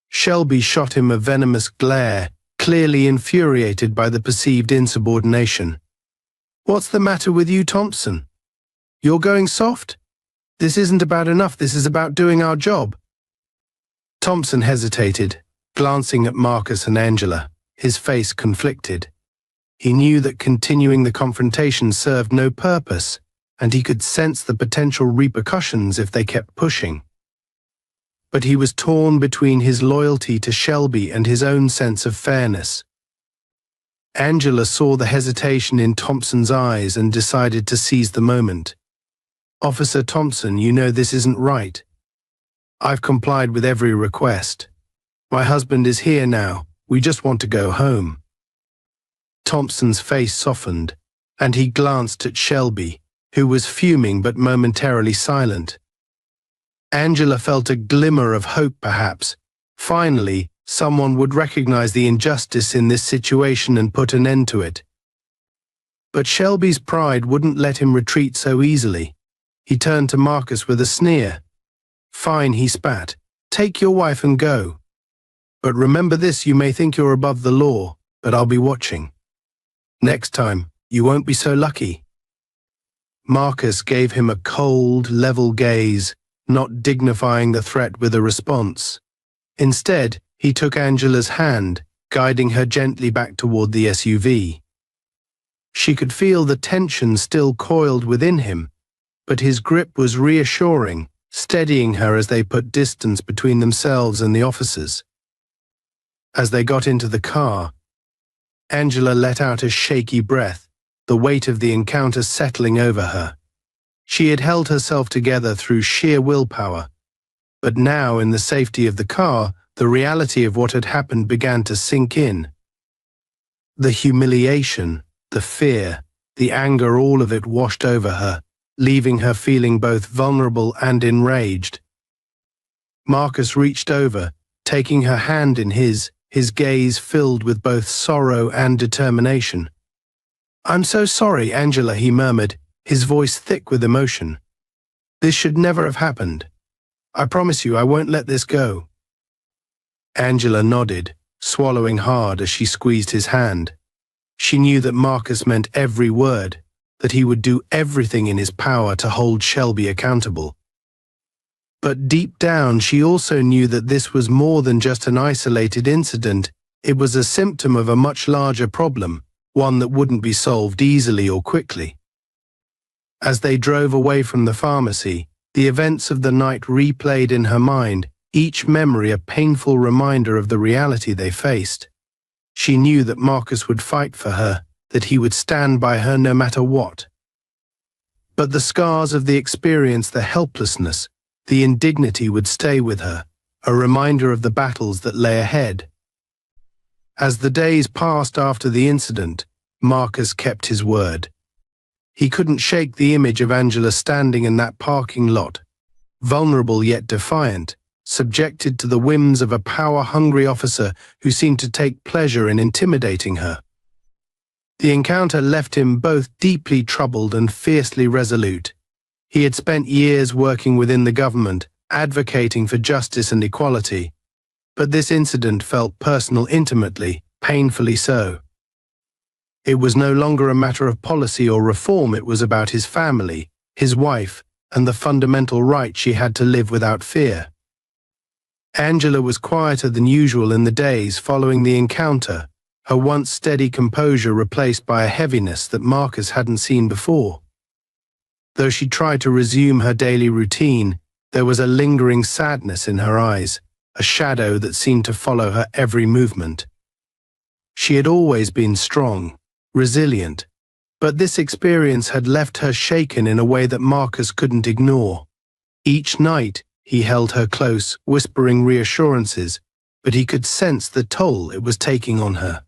Shelby shot him a venomous glare, clearly infuriated by the perceived insubordination. "What's the matter with you, Thompson? You're going soft? This isn't about enough, this is about doing our job." Thompson hesitated, glancing at Marcus and Angela, his face conflicted. He knew that continuing the confrontation served no purpose, and he could sense the potential repercussions if they kept pushing. But he was torn between his loyalty to Shelby and his own sense of fairness. Angela saw the hesitation in Thompson's eyes and decided to seize the moment. "Officer Thompson, you know this isn't right. I've complied with every request. My husband is here now. We just want to go home." Thompson's face softened, and he glanced at Shelby, who was fuming but momentarily silent. Angela felt a glimmer of hope, perhaps. Finally, someone would recognize the injustice in this situation and put an end to it. But Shelby's pride wouldn't let him retreat so easily. He turned to Marcus with a sneer. "Fine," he spat. "Take your wife and go. But remember this, you may think you're above the law, but I'll be watching. Next time, you won't be so lucky." Marcus gave him a cold, level gaze, not dignifying the threat with a response. Instead, he took Angela's hand, guiding her gently back toward the SUV. She could feel the tension still coiled within him, but his grip was reassuring, steadying her as they put distance between themselves and the officers. As they got into the car, Angela let out a shaky breath, the weight of the encounter settling over her. She had held herself together through sheer willpower, but now, in the safety of the car, the reality of what had happened began to sink in. The humiliation, the fear, the anger, all of it washed over her, leaving her feeling both vulnerable and enraged. Marcus reached over, taking her hand in his gaze filled with both sorrow and determination. "I'm so sorry, Angela," he murmured, his voice thick with emotion. "This should never have happened. I promise you I won't let this go." Angela nodded, swallowing hard as she squeezed his hand. She knew that Marcus meant every word, that he would do everything in his power to hold Shelby accountable. But deep down, she also knew that this was more than just an isolated incident. It was a symptom of a much larger problem, one that wouldn't be solved easily or quickly. As they drove away from the pharmacy, the events of the night replayed in her mind, each memory a painful reminder of the reality they faced. She knew that Marcus would fight for her, that he would stand by her no matter what. But the scars of the experience, the helplessness, the indignity would stay with her, a reminder of the battles that lay ahead. As the days passed after the incident, Marcus kept his word. He couldn't shake the image of Angela standing in that parking lot, vulnerable yet defiant, subjected to the whims of a power-hungry officer who seemed to take pleasure in intimidating her. The encounter left him both deeply troubled and fiercely resolute. He had spent years working within the government, advocating for justice and equality, but this incident felt personal, intimately, painfully so. It was no longer a matter of policy or reform, it was about his family, his wife, and the fundamental right she had to live without fear. Angela was quieter than usual in the days following the encounter, her once steady composure replaced by a heaviness that Marcus hadn't seen before. Though she tried to resume her daily routine, there was a lingering sadness in her eyes, a shadow that seemed to follow her every movement. She had always been strong, resilient, but this experience had left her shaken in a way that Marcus couldn't ignore. Each night, he held her close, whispering reassurances, but he could sense the toll it was taking on her.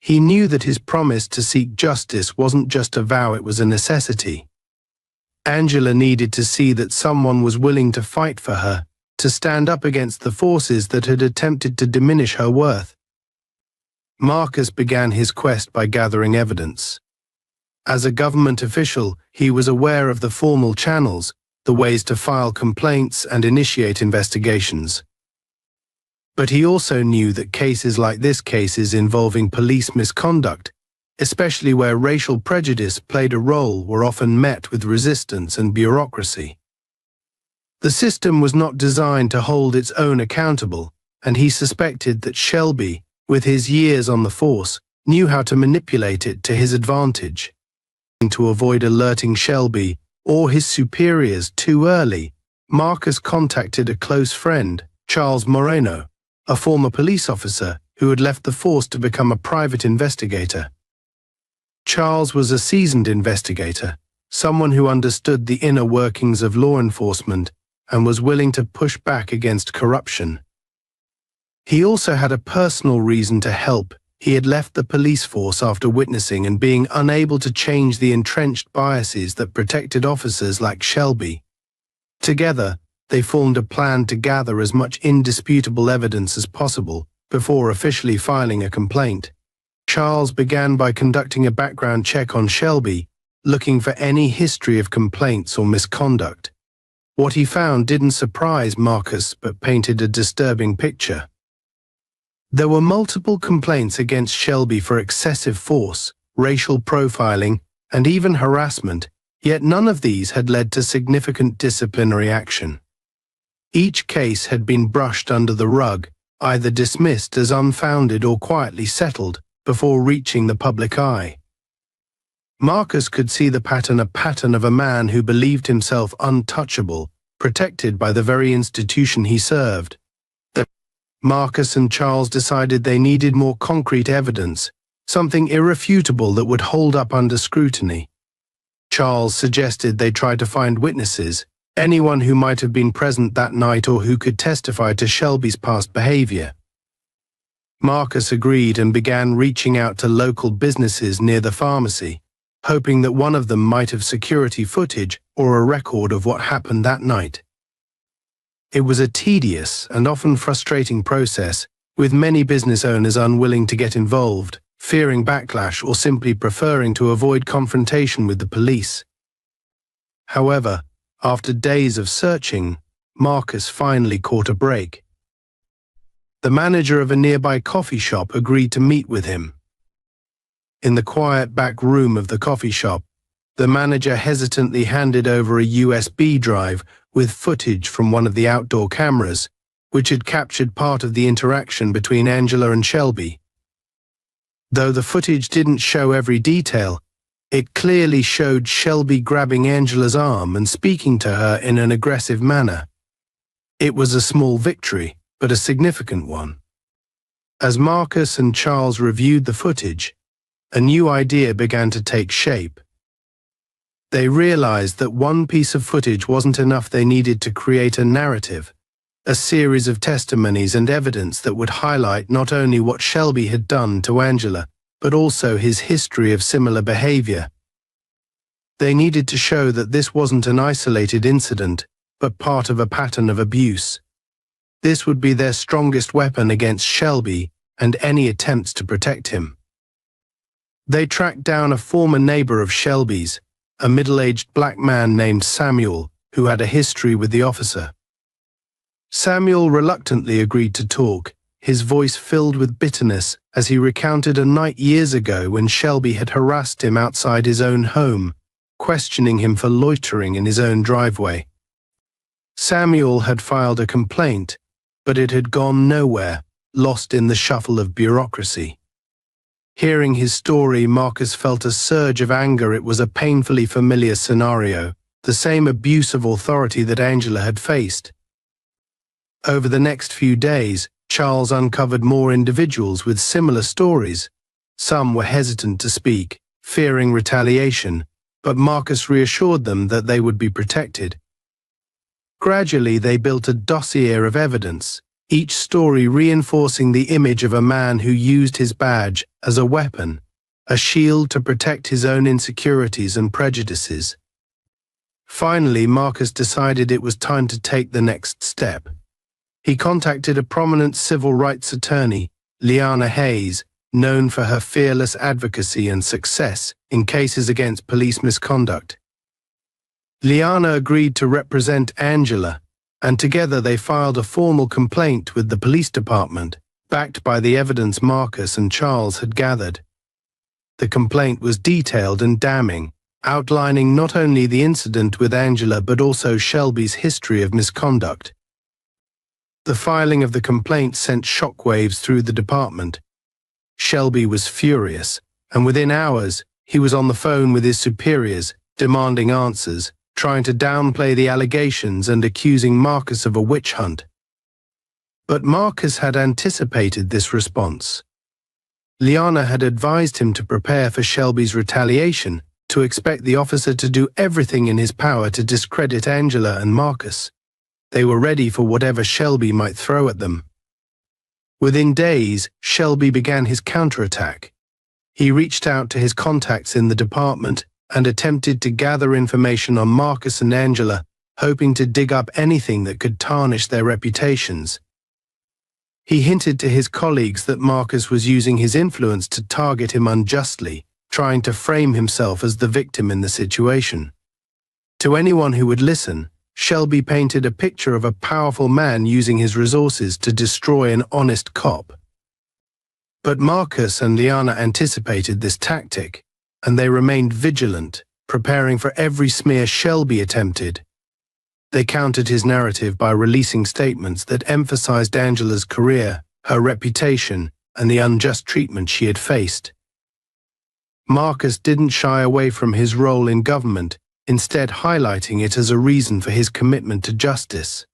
He knew that his promise to seek justice wasn't just a vow, it was a necessity. Angela needed to see that someone was willing to fight for her, to stand up against the forces that had attempted to diminish her worth. Marcus began his quest by gathering evidence. As a government official, he was aware of the formal channels, the ways to file complaints and initiate investigations. But he also knew that cases like this, cases involving police misconduct, especially where racial prejudice played a role, were often met with resistance and bureaucracy. The system was not designed to hold its own accountable, and he suspected that Shelby, with his years on the force, knew how to manipulate it to his advantage. To avoid alerting Shelby or his superiors too early, Marcus contacted a close friend, Charles Moreno, a former police officer who had left the force to become a private investigator. Charles was a seasoned investigator, someone who understood the inner workings of law enforcement and was willing to push back against corruption. He also had a personal reason to help. He had left the police force after witnessing and being unable to change the entrenched biases that protected officers like Shelby. Together, they formed a plan to gather as much indisputable evidence as possible before officially filing a complaint. Charles began by conducting a background check on Shelby, looking for any history of complaints or misconduct. What he found didn't surprise Marcus but painted a disturbing picture. There were multiple complaints against Shelby for excessive force, racial profiling, and even harassment, yet none of these had led to significant disciplinary action. Each case had been brushed under the rug, either dismissed as unfounded or quietly settled before reaching the public eye. Marcus could see the pattern, a pattern of a man who believed himself untouchable, protected by the very institution he served. Marcus and Charles decided they needed more concrete evidence, something irrefutable that would hold up under scrutiny. Charles suggested they try to find witnesses, anyone who might have been present that night or who could testify to Shelby's past behavior. Marcus agreed and began reaching out to local businesses near the pharmacy, hoping that one of them might have security footage or a record of what happened that night. It was a tedious and often frustrating process, with many business owners unwilling to get involved, fearing backlash or simply preferring to avoid confrontation with the police. However, after days of searching, Marcus finally caught a break. The manager of a nearby coffee shop agreed to meet with him. In the quiet back room of the coffee shop, the manager hesitantly handed over a USB drive with footage from one of the outdoor cameras, which had captured part of the interaction between Angela and Shelby. Though the footage didn't show every detail, It clearly showed Shelby grabbing Angela's arm and speaking to her in an aggressive manner. It was a small victory, but a significant one. As Marcus and Charles reviewed the footage, a new idea began to take shape. They realized that one piece of footage wasn't enough. They needed to create a narrative, a series of testimonies and evidence that would highlight not only what Shelby had done to Angela, but also his history of similar behavior. They needed to show that this wasn't an isolated incident, but part of a pattern of abuse. This would be their strongest weapon against Shelby and any attempts to protect him. They tracked down a former neighbor of Shelby's, a middle-aged black man named Samuel, who had a history with the officer. Samuel reluctantly agreed to talk, his voice filled with bitterness as he recounted a night years ago when Shelby had harassed him outside his own home, questioning him for loitering in his own driveway. Samuel had filed a complaint, but it had gone nowhere, lost in the shuffle of bureaucracy. Hearing his story, Marcus felt a surge of anger. It was a painfully familiar scenario, the same abuse of authority that Angela had faced. Over the next few days, Charles uncovered more individuals with similar stories. Some were hesitant to speak, fearing retaliation, but Marcus reassured them that they would be protected. Gradually, they built a dossier of evidence, each story reinforcing the image of a man who used his badge as a weapon, a shield to protect his own insecurities and prejudices. Finally, Marcus decided it was time to take the next step. He contacted a prominent civil rights attorney, Liana Hayes, known for her fearless advocacy and success in cases against police misconduct. Liana agreed to represent Angela, and together they filed a formal complaint with the police department, backed by the evidence Marcus and Charles had gathered. The complaint was detailed and damning, outlining not only the incident with Angela but also Shelby's history of misconduct. The filing of the complaint sent shockwaves through the department. Shelby was furious, and within hours, he was on the phone with his superiors, demanding answers, trying to downplay the allegations and accusing Marcus of a witch hunt. But Marcus had anticipated this response. Liana had advised him to prepare for Shelby's retaliation, to expect the officer to do everything in his power to discredit Angela and Marcus. They were ready for whatever Shelby might throw at them. Within days, Shelby began his counterattack. He reached out to his contacts in the department and attempted to gather information on Marcus and Angela, hoping to dig up anything that could tarnish their reputations. He hinted to his colleagues that Marcus was using his influence to target him unjustly, trying to frame himself as the victim in the situation. To anyone who would listen, Shelby painted a picture of a powerful man using his resources to destroy an honest cop. But Marcus and Liana anticipated this tactic, and they remained vigilant, preparing for every smear Shelby attempted. They countered his narrative by releasing statements that emphasized Angela's career, her reputation, and the unjust treatment she had faced. Marcus didn't shy away from his role in government, instead highlighting it as a reason for his commitment to justice.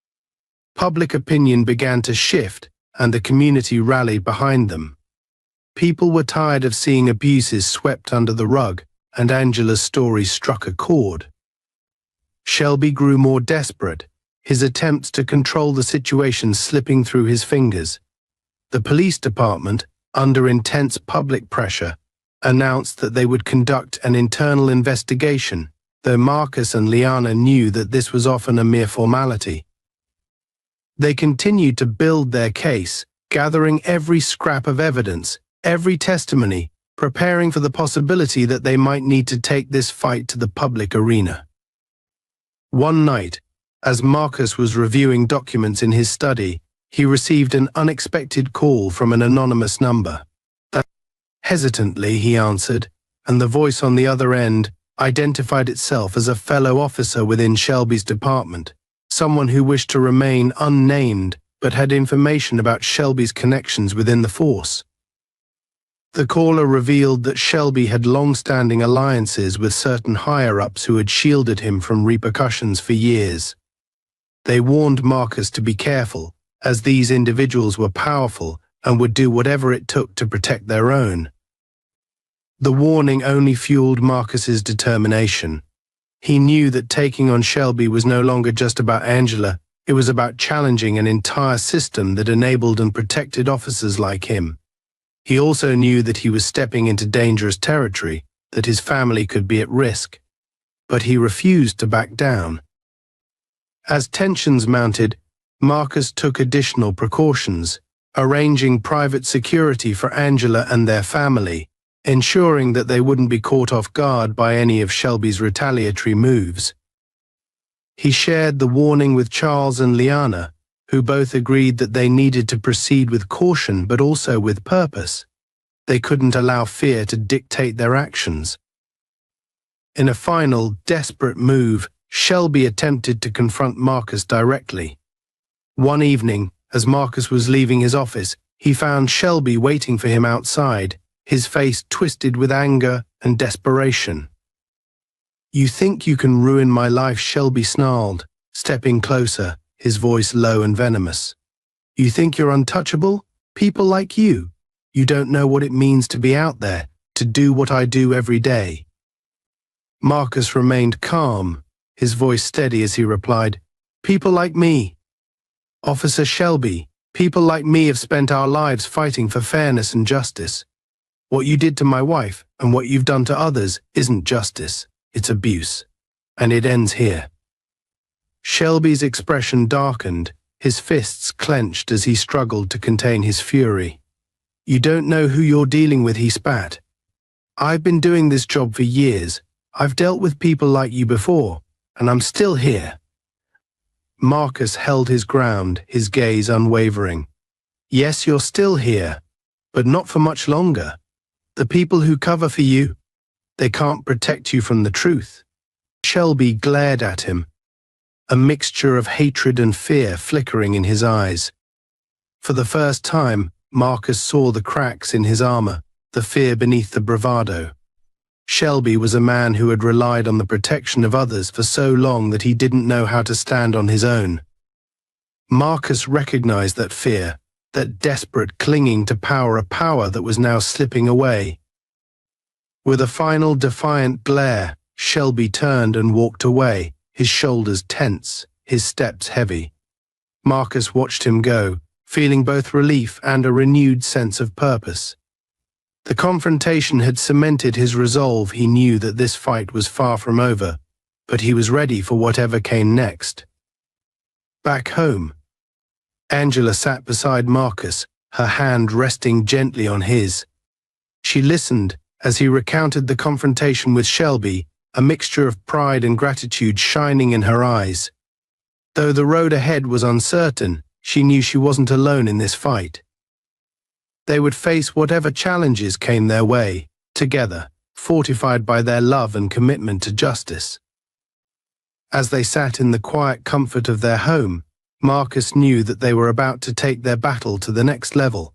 Public opinion began to shift, and the community rallied behind them. People were tired of seeing abuses swept under the rug, and Angela's story struck a chord. Shelby grew more desperate, his attempts to control the situation slipping through his fingers. The police department, under intense public pressure, announced that they would conduct an internal investigation, though Marcus and Liana knew that this was often a mere formality. They continued to build their case, gathering every scrap of evidence, every testimony, preparing for the possibility that they might need to take this fight to the public arena. One night, as Marcus was reviewing documents in his study, he received an unexpected call from an anonymous number. Hesitantly, he answered, and the voice on the other end identified itself as a fellow officer within Shelby's department, someone who wished to remain unnamed but had information about Shelby's connections within the force. The caller revealed that Shelby had long-standing alliances with certain higher-ups who had shielded him from repercussions for years. They warned Marcus to be careful, as these individuals were powerful and would do whatever it took to protect their own. The warning only fueled Marcus's determination. He knew that taking on Shelby was no longer just about Angela, it was about challenging an entire system that enabled and protected officers like him. He also knew that he was stepping into dangerous territory, that his family could be at risk. But he refused to back down. As tensions mounted, Marcus took additional precautions, arranging private security for Angela and their family, ensuring that they wouldn't be caught off guard by any of Shelby's retaliatory moves. He shared the warning with Charles and Liana, who both agreed that they needed to proceed with caution but also with purpose. They couldn't allow fear to dictate their actions. In a final, desperate move, Shelby attempted to confront Marcus directly. One evening, as Marcus was leaving his office, he found Shelby waiting for him outside, his face twisted with anger and desperation. "You think you can ruin my life," Shelby snarled, stepping closer, his voice low and venomous. "You think you're untouchable? People like you. You don't know what it means to be out there, to do what I do every day." Marcus remained calm, his voice steady as he replied, "People like me. Officer Shelby, people like me have spent our lives fighting for fairness and justice. What you did to my wife and what you've done to others isn't justice, it's abuse. And it ends here." Shelby's expression darkened, his fists clenched as he struggled to contain his fury. "You don't know who you're dealing with," he spat. "I've been doing this job for years. I've dealt with people like you before, and I'm still here." Marcus held his ground, his gaze unwavering. "Yes, you're still here, but not for much longer. The people who cover for you, they can't protect you from the truth." Shelby glared at him, a mixture of hatred and fear flickering in his eyes. For the first time, Marcus saw the cracks in his armor, the fear beneath the bravado. Shelby was a man who had relied on the protection of others for so long that he didn't know how to stand on his own. Marcus recognized that fear, that desperate clinging to power, a power that was now slipping away. With a final defiant glare, Shelby turned and walked away, his shoulders tense, his steps heavy. Marcus watched him go, feeling both relief and a renewed sense of purpose. The confrontation had cemented his resolve. He knew that this fight was far from over, but he was ready for whatever came next. Back home, Angela sat beside Marcus, her hand resting gently on his. She listened as he recounted the confrontation with Shelby, a mixture of pride and gratitude shining in her eyes. Though the road ahead was uncertain, she knew she wasn't alone in this fight. They would face whatever challenges came their way, together, fortified by their love and commitment to justice. As they sat in the quiet comfort of their home, Marcus knew that they were about to take their battle to the next level.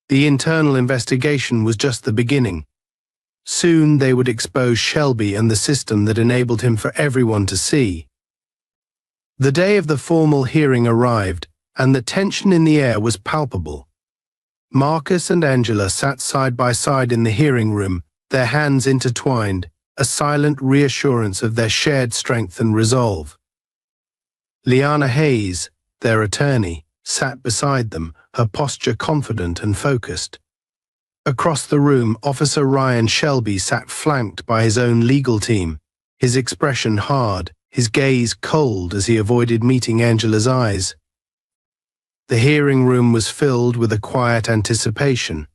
The internal investigation was just the beginning. Soon they would expose Shelby and the system that enabled him for everyone to see. The day of the formal hearing arrived, and the tension in the air was palpable. Marcus and Angela sat side by side in the hearing room, their hands intertwined, a silent reassurance of their shared strength and resolve. Liana Hayes, their attorney, sat beside them, her posture confident and focused. Across the room, Officer Ryan Shelby sat flanked by his own legal team, his expression hard, his gaze cold as he avoided meeting Angela's eyes. The hearing room was filled with a quiet anticipation.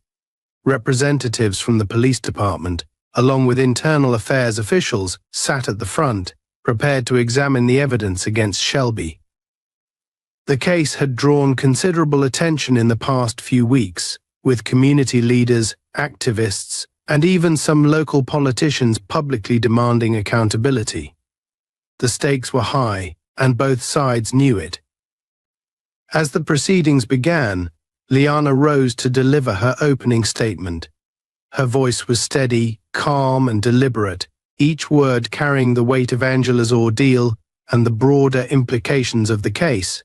Representatives from the police department, along with internal affairs officials, sat at the front, prepared to examine the evidence against Shelby. The case had drawn considerable attention in the past few weeks, with community leaders, activists, and even some local politicians publicly demanding accountability. The stakes were high, and both sides knew it. As the proceedings began, Liana rose to deliver her opening statement, Her voice was steady, calm, and deliberate, each word carrying the weight of Angela's ordeal and the broader implications of the case.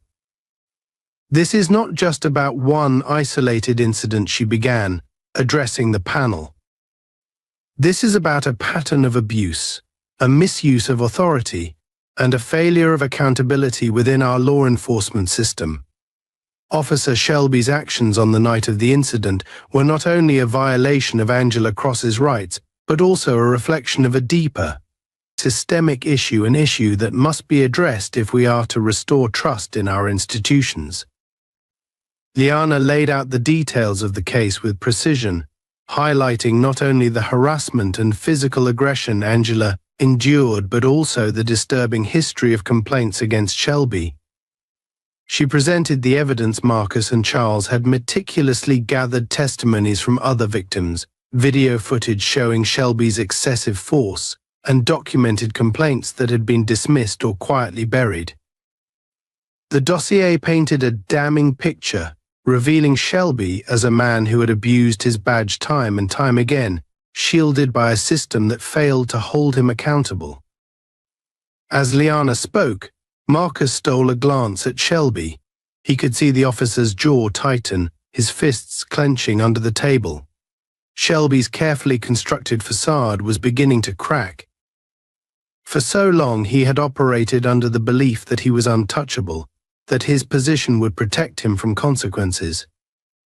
"This is not just about one isolated incident," she began, addressing the panel. "This is about a pattern of abuse, a misuse of authority, and a failure of accountability within our law enforcement system. Officer Shelby's actions on the night of the incident were not only a violation of Angela Cross's rights, but also a reflection of a deeper, systemic issue, an issue that must be addressed if we are to restore trust in our institutions." Liana laid out the details of the case with precision, highlighting not only the harassment and physical aggression Angela endured, but also the disturbing history of complaints against Shelby. She presented the evidence Marcus and Charles had meticulously gathered, testimonies from other victims, video footage showing Shelby's excessive force, and documented complaints that had been dismissed or quietly buried. The dossier painted a damning picture, revealing Shelby as a man who had abused his badge time and time again, shielded by a system that failed to hold him accountable. As Liana spoke, Marcus stole a glance at Shelby. He could see the officer's jaw tighten, his fists clenching under the table. Shelby's carefully constructed facade was beginning to crack. For so long he had operated under the belief that he was untouchable, that his position would protect him from consequences.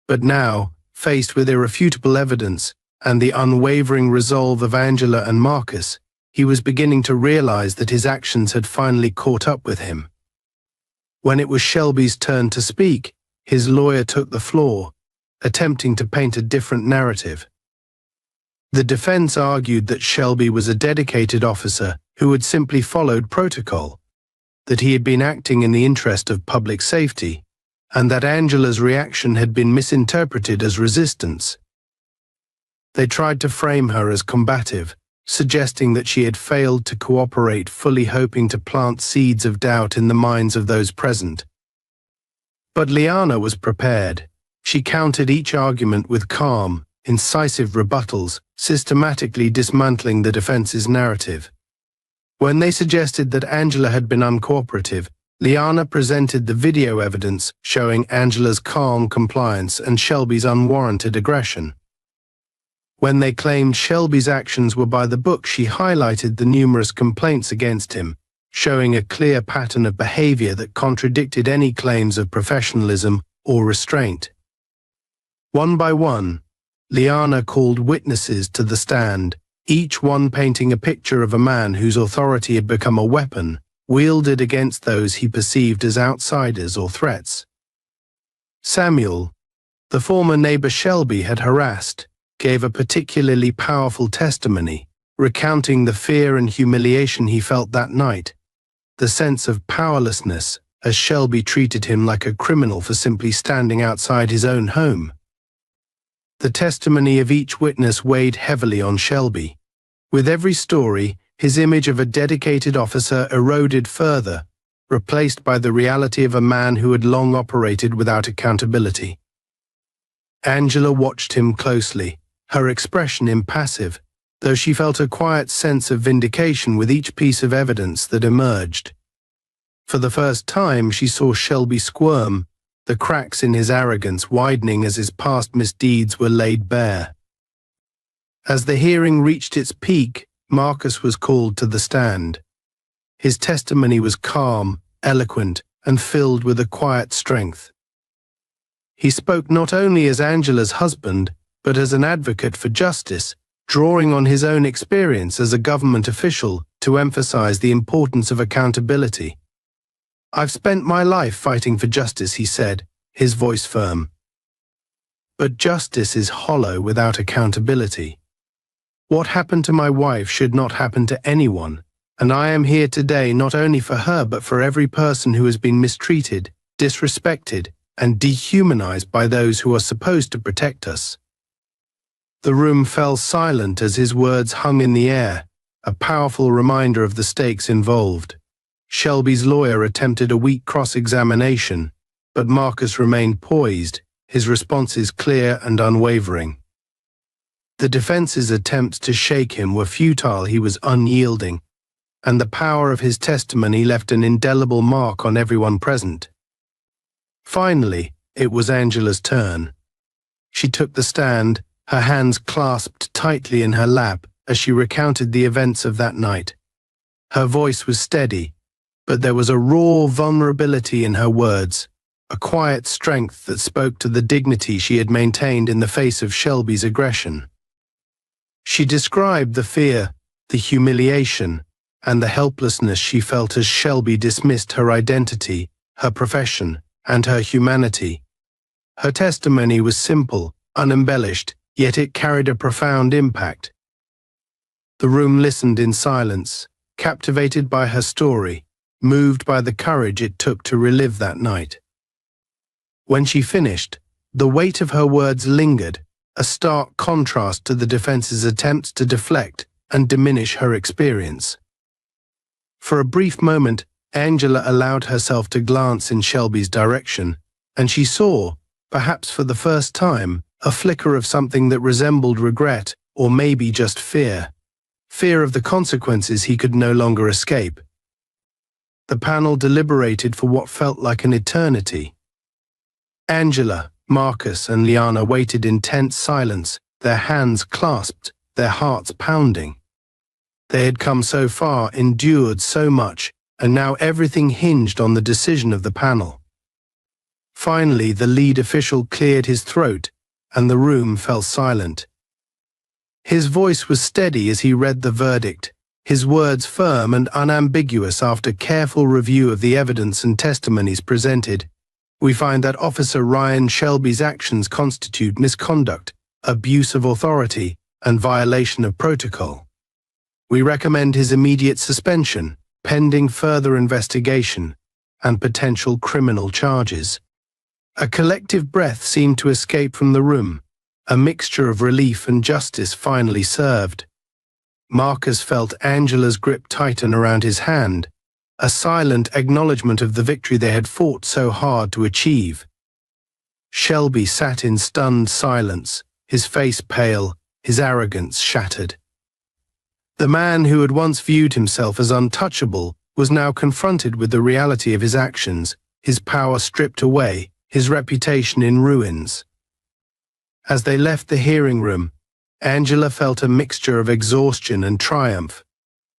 But now, faced with irrefutable evidence and the unwavering resolve of Angela and Marcus, he was beginning to realize that his actions had finally caught up with him. When it was Shelby's turn to speak, his lawyer took the floor, attempting to paint a different narrative. The defense argued that Shelby was a dedicated officer who had simply followed protocol, that he had been acting in the interest of public safety, and that Angela's reaction had been misinterpreted as resistance. They tried to frame her as combative, suggesting that she had failed to cooperate, fully hoping to plant seeds of doubt in the minds of those present. But Liana was prepared. She countered each argument with calm, incisive rebuttals, systematically dismantling the defense's narrative. When they suggested that Angela had been uncooperative, Liana presented the video evidence showing Angela's calm compliance and Shelby's unwarranted aggression. When they claimed Shelby's actions were by the book, she highlighted the numerous complaints against him, showing a clear pattern of behavior that contradicted any claims of professionalism or restraint. One by one, Liana called witnesses to the stand, each one painting a picture of a man whose authority had become a weapon, wielded against those he perceived as outsiders or threats. Samuel, the former neighbor Shelby had harassed, gave a particularly powerful testimony, recounting the fear and humiliation he felt that night, the sense of powerlessness as Shelby treated him like a criminal for simply standing outside his own home. The testimony of each witness weighed heavily on Shelby. With every story, his image of a dedicated officer eroded further, replaced by the reality of a man who had long operated without accountability. Angela watched him closely, her expression impassive, though she felt a quiet sense of vindication with each piece of evidence that emerged. For the first time, she saw Shelby squirm, the cracks in his arrogance widening as his past misdeeds were laid bare. As the hearing reached its peak, Marcus was called to the stand. His testimony was calm, eloquent, and filled with a quiet strength. He spoke not only as Angela's husband, but as an advocate for justice, drawing on his own experience as a government official to emphasize the importance of accountability. "I've spent my life fighting for justice," he said, his voice firm. "But justice is hollow without accountability. What happened to my wife should not happen to anyone, and I am here today not only for her but for every person who has been mistreated, disrespected, and dehumanized by those who are supposed to protect us." The room fell silent as his words hung in the air, a powerful reminder of the stakes involved. Shelby's lawyer attempted a weak cross-examination, but Marcus remained poised, his responses clear and unwavering. The defense's attempts to shake him were futile. He was unyielding, and the power of his testimony left an indelible mark on everyone present. Finally, it was Angela's turn. She took the stand, her hands clasped tightly in her lap as she recounted the events of that night. Her voice was steady, but there was a raw vulnerability in her words, a quiet strength that spoke to the dignity she had maintained in the face of Shelby's aggression. She described the fear, the humiliation, and the helplessness she felt as Shelby dismissed her identity, her profession, and her humanity. Her testimony was simple, unembellished, yet it carried a profound impact. The room listened in silence, captivated by her story, moved by the courage it took to relive that night. When she finished, the weight of her words lingered, a stark contrast to the defense's attempts to deflect and diminish her experience. For a brief moment, Angela allowed herself to glance in Shelby's direction, and she saw, perhaps for the first time, a flicker of something that resembled regret, or maybe just fear. Fear of the consequences he could no longer escape. The panel deliberated for what felt like an eternity. Angela, Marcus, and Liana waited in tense silence, their hands clasped, their hearts pounding. They had come so far, endured so much, and now everything hinged on the decision of the panel. Finally, the lead official cleared his throat, and the room fell silent. His voice was steady as he read the verdict, his words firm and unambiguous. After careful review of the evidence and testimonies presented, we find that Officer Ryan Shelby's actions constitute misconduct, abuse of authority, and violation of protocol. We recommend his immediate suspension, pending further investigation, and potential criminal charges. A collective breath seemed to escape from the room, a mixture of relief and justice finally served. Marcus felt Angela's grip tighten around his hand, a silent acknowledgement of the victory they had fought so hard to achieve. Shelby sat in stunned silence, his face pale, his arrogance shattered. The man who had once viewed himself as untouchable was now confronted with the reality of his actions, his power stripped away, his reputation in ruins. As they left the hearing room, Angela felt a mixture of exhaustion and triumph,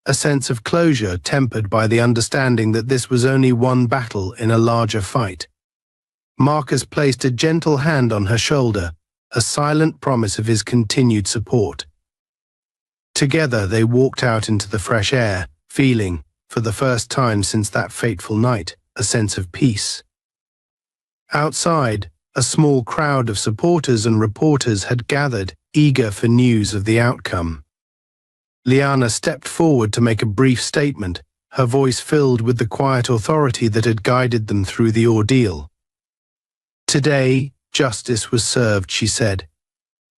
a sense of closure tempered by the understanding that this was only one battle in a larger fight. Marcus placed a gentle hand on her shoulder, a silent promise of his continued support. Together they walked out into the fresh air, feeling, for the first time since that fateful night, a sense of peace. Outside, a small crowd of supporters and reporters had gathered, eager for news of the outcome. Liana stepped forward to make a brief statement, her voice filled with the quiet authority that had guided them through the ordeal. "Today, justice was served," she said.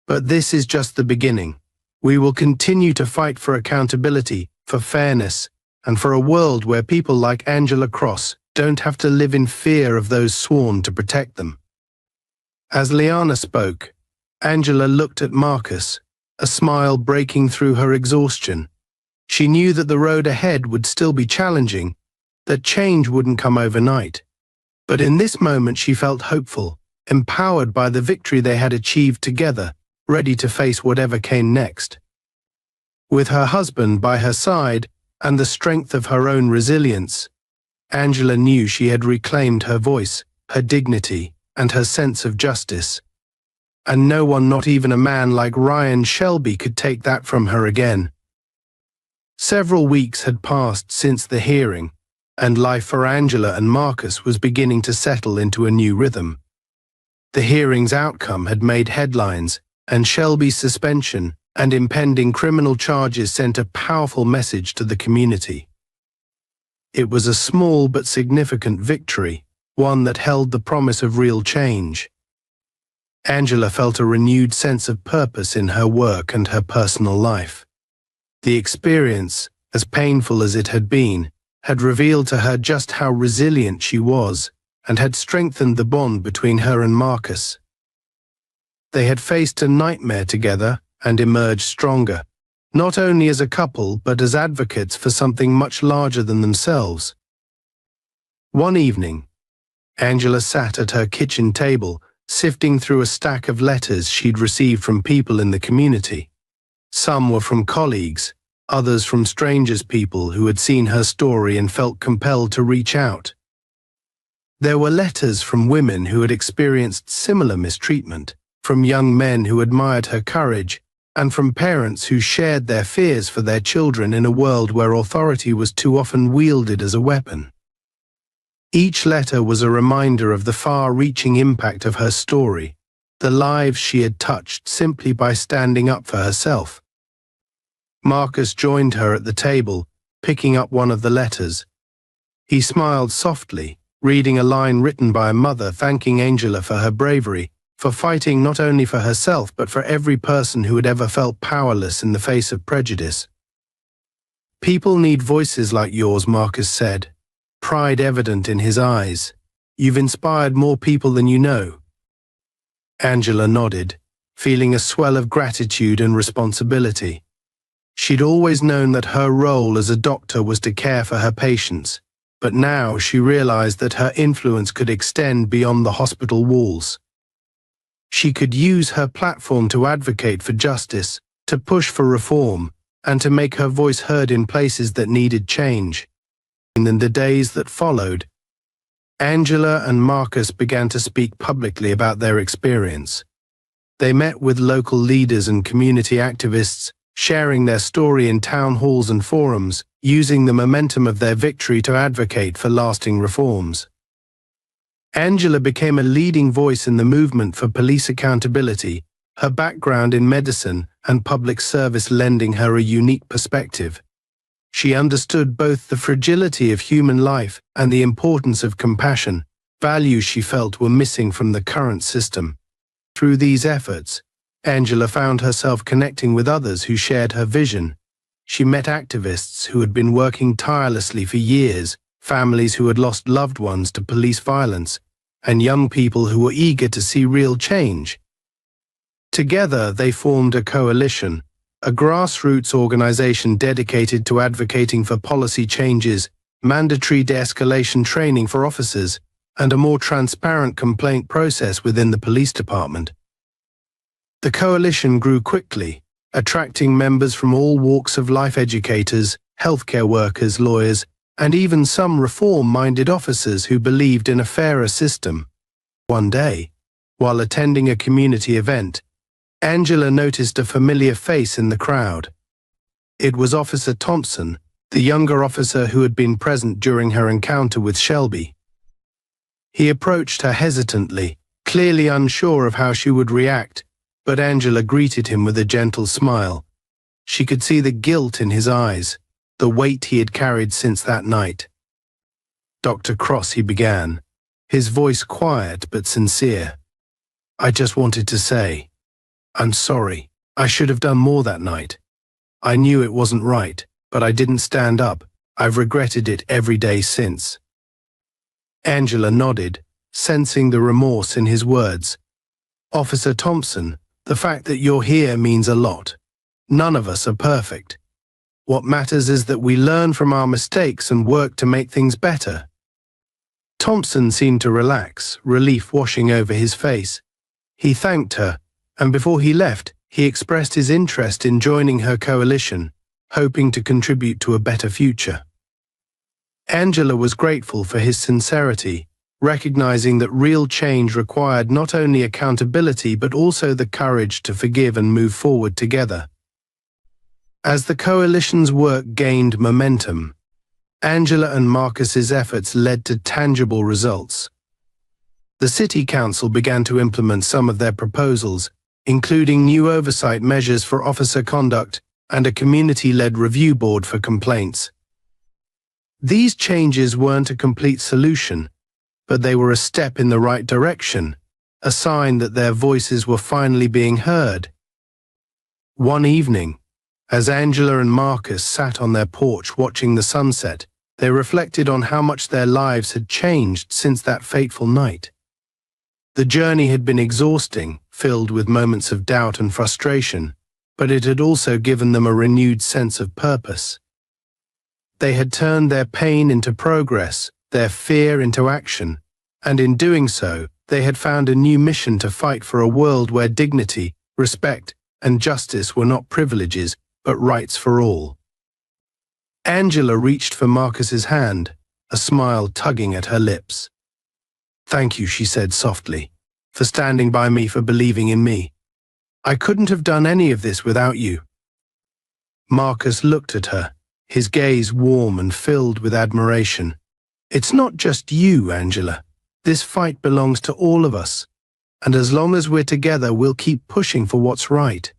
"But this is just the beginning. We will continue to fight for accountability, for fairness, and for a world where people like Angela Cross don't have to live in fear of those sworn to protect them." As Liana spoke, Angela looked at Marcus, a smile breaking through her exhaustion. She knew that the road ahead would still be challenging, that change wouldn't come overnight. But in this moment she felt hopeful, empowered by the victory they had achieved together, ready to face whatever came next. With her husband by her side and the strength of her own resilience, Angela knew she had reclaimed her voice, her dignity, and her sense of justice. And no one, not even a man like Ryan Shelby, could take that from her again. Several weeks had passed since the hearing, and life for Angela and Marcus was beginning to settle into a new rhythm. The hearing's outcome had made headlines, and Shelby's suspension and impending criminal charges sent a powerful message to the community. It was a small but significant victory, one that held the promise of real change. Angela felt a renewed sense of purpose in her work and her personal life. The experience, as painful as it had been, had revealed to her just how resilient she was and had strengthened the bond between her and Marcus. They had faced a nightmare together, and emerged stronger, not only as a couple but as advocates for something much larger than themselves. One evening, Angela sat at her kitchen table, sifting through a stack of letters she'd received from people in the community. Some were from colleagues, others from strangers, people who had seen her story and felt compelled to reach out. There were letters from women who had experienced similar mistreatment, from young men who admired her courage, and from parents who shared their fears for their children in a world where authority was too often wielded as a weapon. Each letter was a reminder of the far-reaching impact of her story, the lives she had touched simply by standing up for herself. Marcus joined her at the table, picking up one of the letters. He smiled softly, reading a line written by a mother thanking Angela for her bravery, for fighting not only for herself but for every person who had ever felt powerless in the face of prejudice. "People need voices like yours," Marcus said, pride evident in his eyes. "You've inspired more people than you know." Angela nodded, feeling a swell of gratitude and responsibility. She'd always known that her role as a doctor was to care for her patients, but now she realized that her influence could extend beyond the hospital walls. She could use her platform to advocate for justice, to push for reform, and to make her voice heard in places that needed change. In the days that followed, Angela and Marcus began to speak publicly about their experience. They met with local leaders and community activists, sharing their story in town halls and forums, using the momentum of their victory to advocate for lasting reforms. Angela became a leading voice in the movement for police accountability, her background in medicine and public service lending her a unique perspective. She understood both the fragility of human life and the importance of compassion, values she felt were missing from the current system. Through these efforts, Angela found herself connecting with others who shared her vision. She met activists who had been working tirelessly for years, families who had lost loved ones to police violence, and young people who were eager to see real change. Together, they formed a coalition, a grassroots organization dedicated to advocating for policy changes, mandatory de-escalation training for officers, and a more transparent complaint process within the police department. The coalition grew quickly, attracting members from all walks of life: educators, healthcare workers, lawyers, and even some reform-minded officers who believed in a fairer system. One day, while attending a community event, Angela noticed a familiar face in the crowd. It was Officer Thompson, the younger officer who had been present during her encounter with Shelby. He approached her hesitantly, clearly unsure of how she would react, but Angela greeted him with a gentle smile. She could see the guilt in his eyes, the weight he had carried since that night. "Dr. Cross," he began, his voice quiet but sincere. "I just wanted to say, I'm sorry. I should have done more that night. I knew it wasn't right, but I didn't stand up. I've regretted it every day since." Angela nodded, sensing the remorse in his words. "Officer Thompson, the fact that you're here means a lot. None of us are perfect. What matters is that we learn from our mistakes and work to make things better." Thompson seemed to relax, relief washing over his face. He thanked her, and before he left, he expressed his interest in joining her coalition, hoping to contribute to a better future. Angela was grateful for his sincerity, recognizing that real change required not only accountability but also the courage to forgive and move forward together. As the coalition's work gained momentum, Angela and Marcus's efforts led to tangible results. The city council began to implement some of their proposals, including new oversight measures for officer conduct and a community-led review board for complaints. These changes weren't a complete solution, but they were a step in the right direction, a sign that their voices were finally being heard. One evening, as Angela and Marcus sat on their porch watching the sunset, they reflected on how much their lives had changed since that fateful night. The journey had been exhausting, filled with moments of doubt and frustration, but it had also given them a renewed sense of purpose. They had turned their pain into progress, their fear into action, and in doing so, they had found a new mission to fight for a world where dignity, respect, and justice were not privileges, but rights for all. Angela reached for Marcus's hand, a smile tugging at her lips. "Thank you," she said softly, "for standing by me, for believing in me. I couldn't have done any of this without you." Marcus looked at her, his gaze warm and filled with admiration. "It's not just you, Angela. This fight belongs to all of us, and as long as we're together, we'll keep pushing for what's right."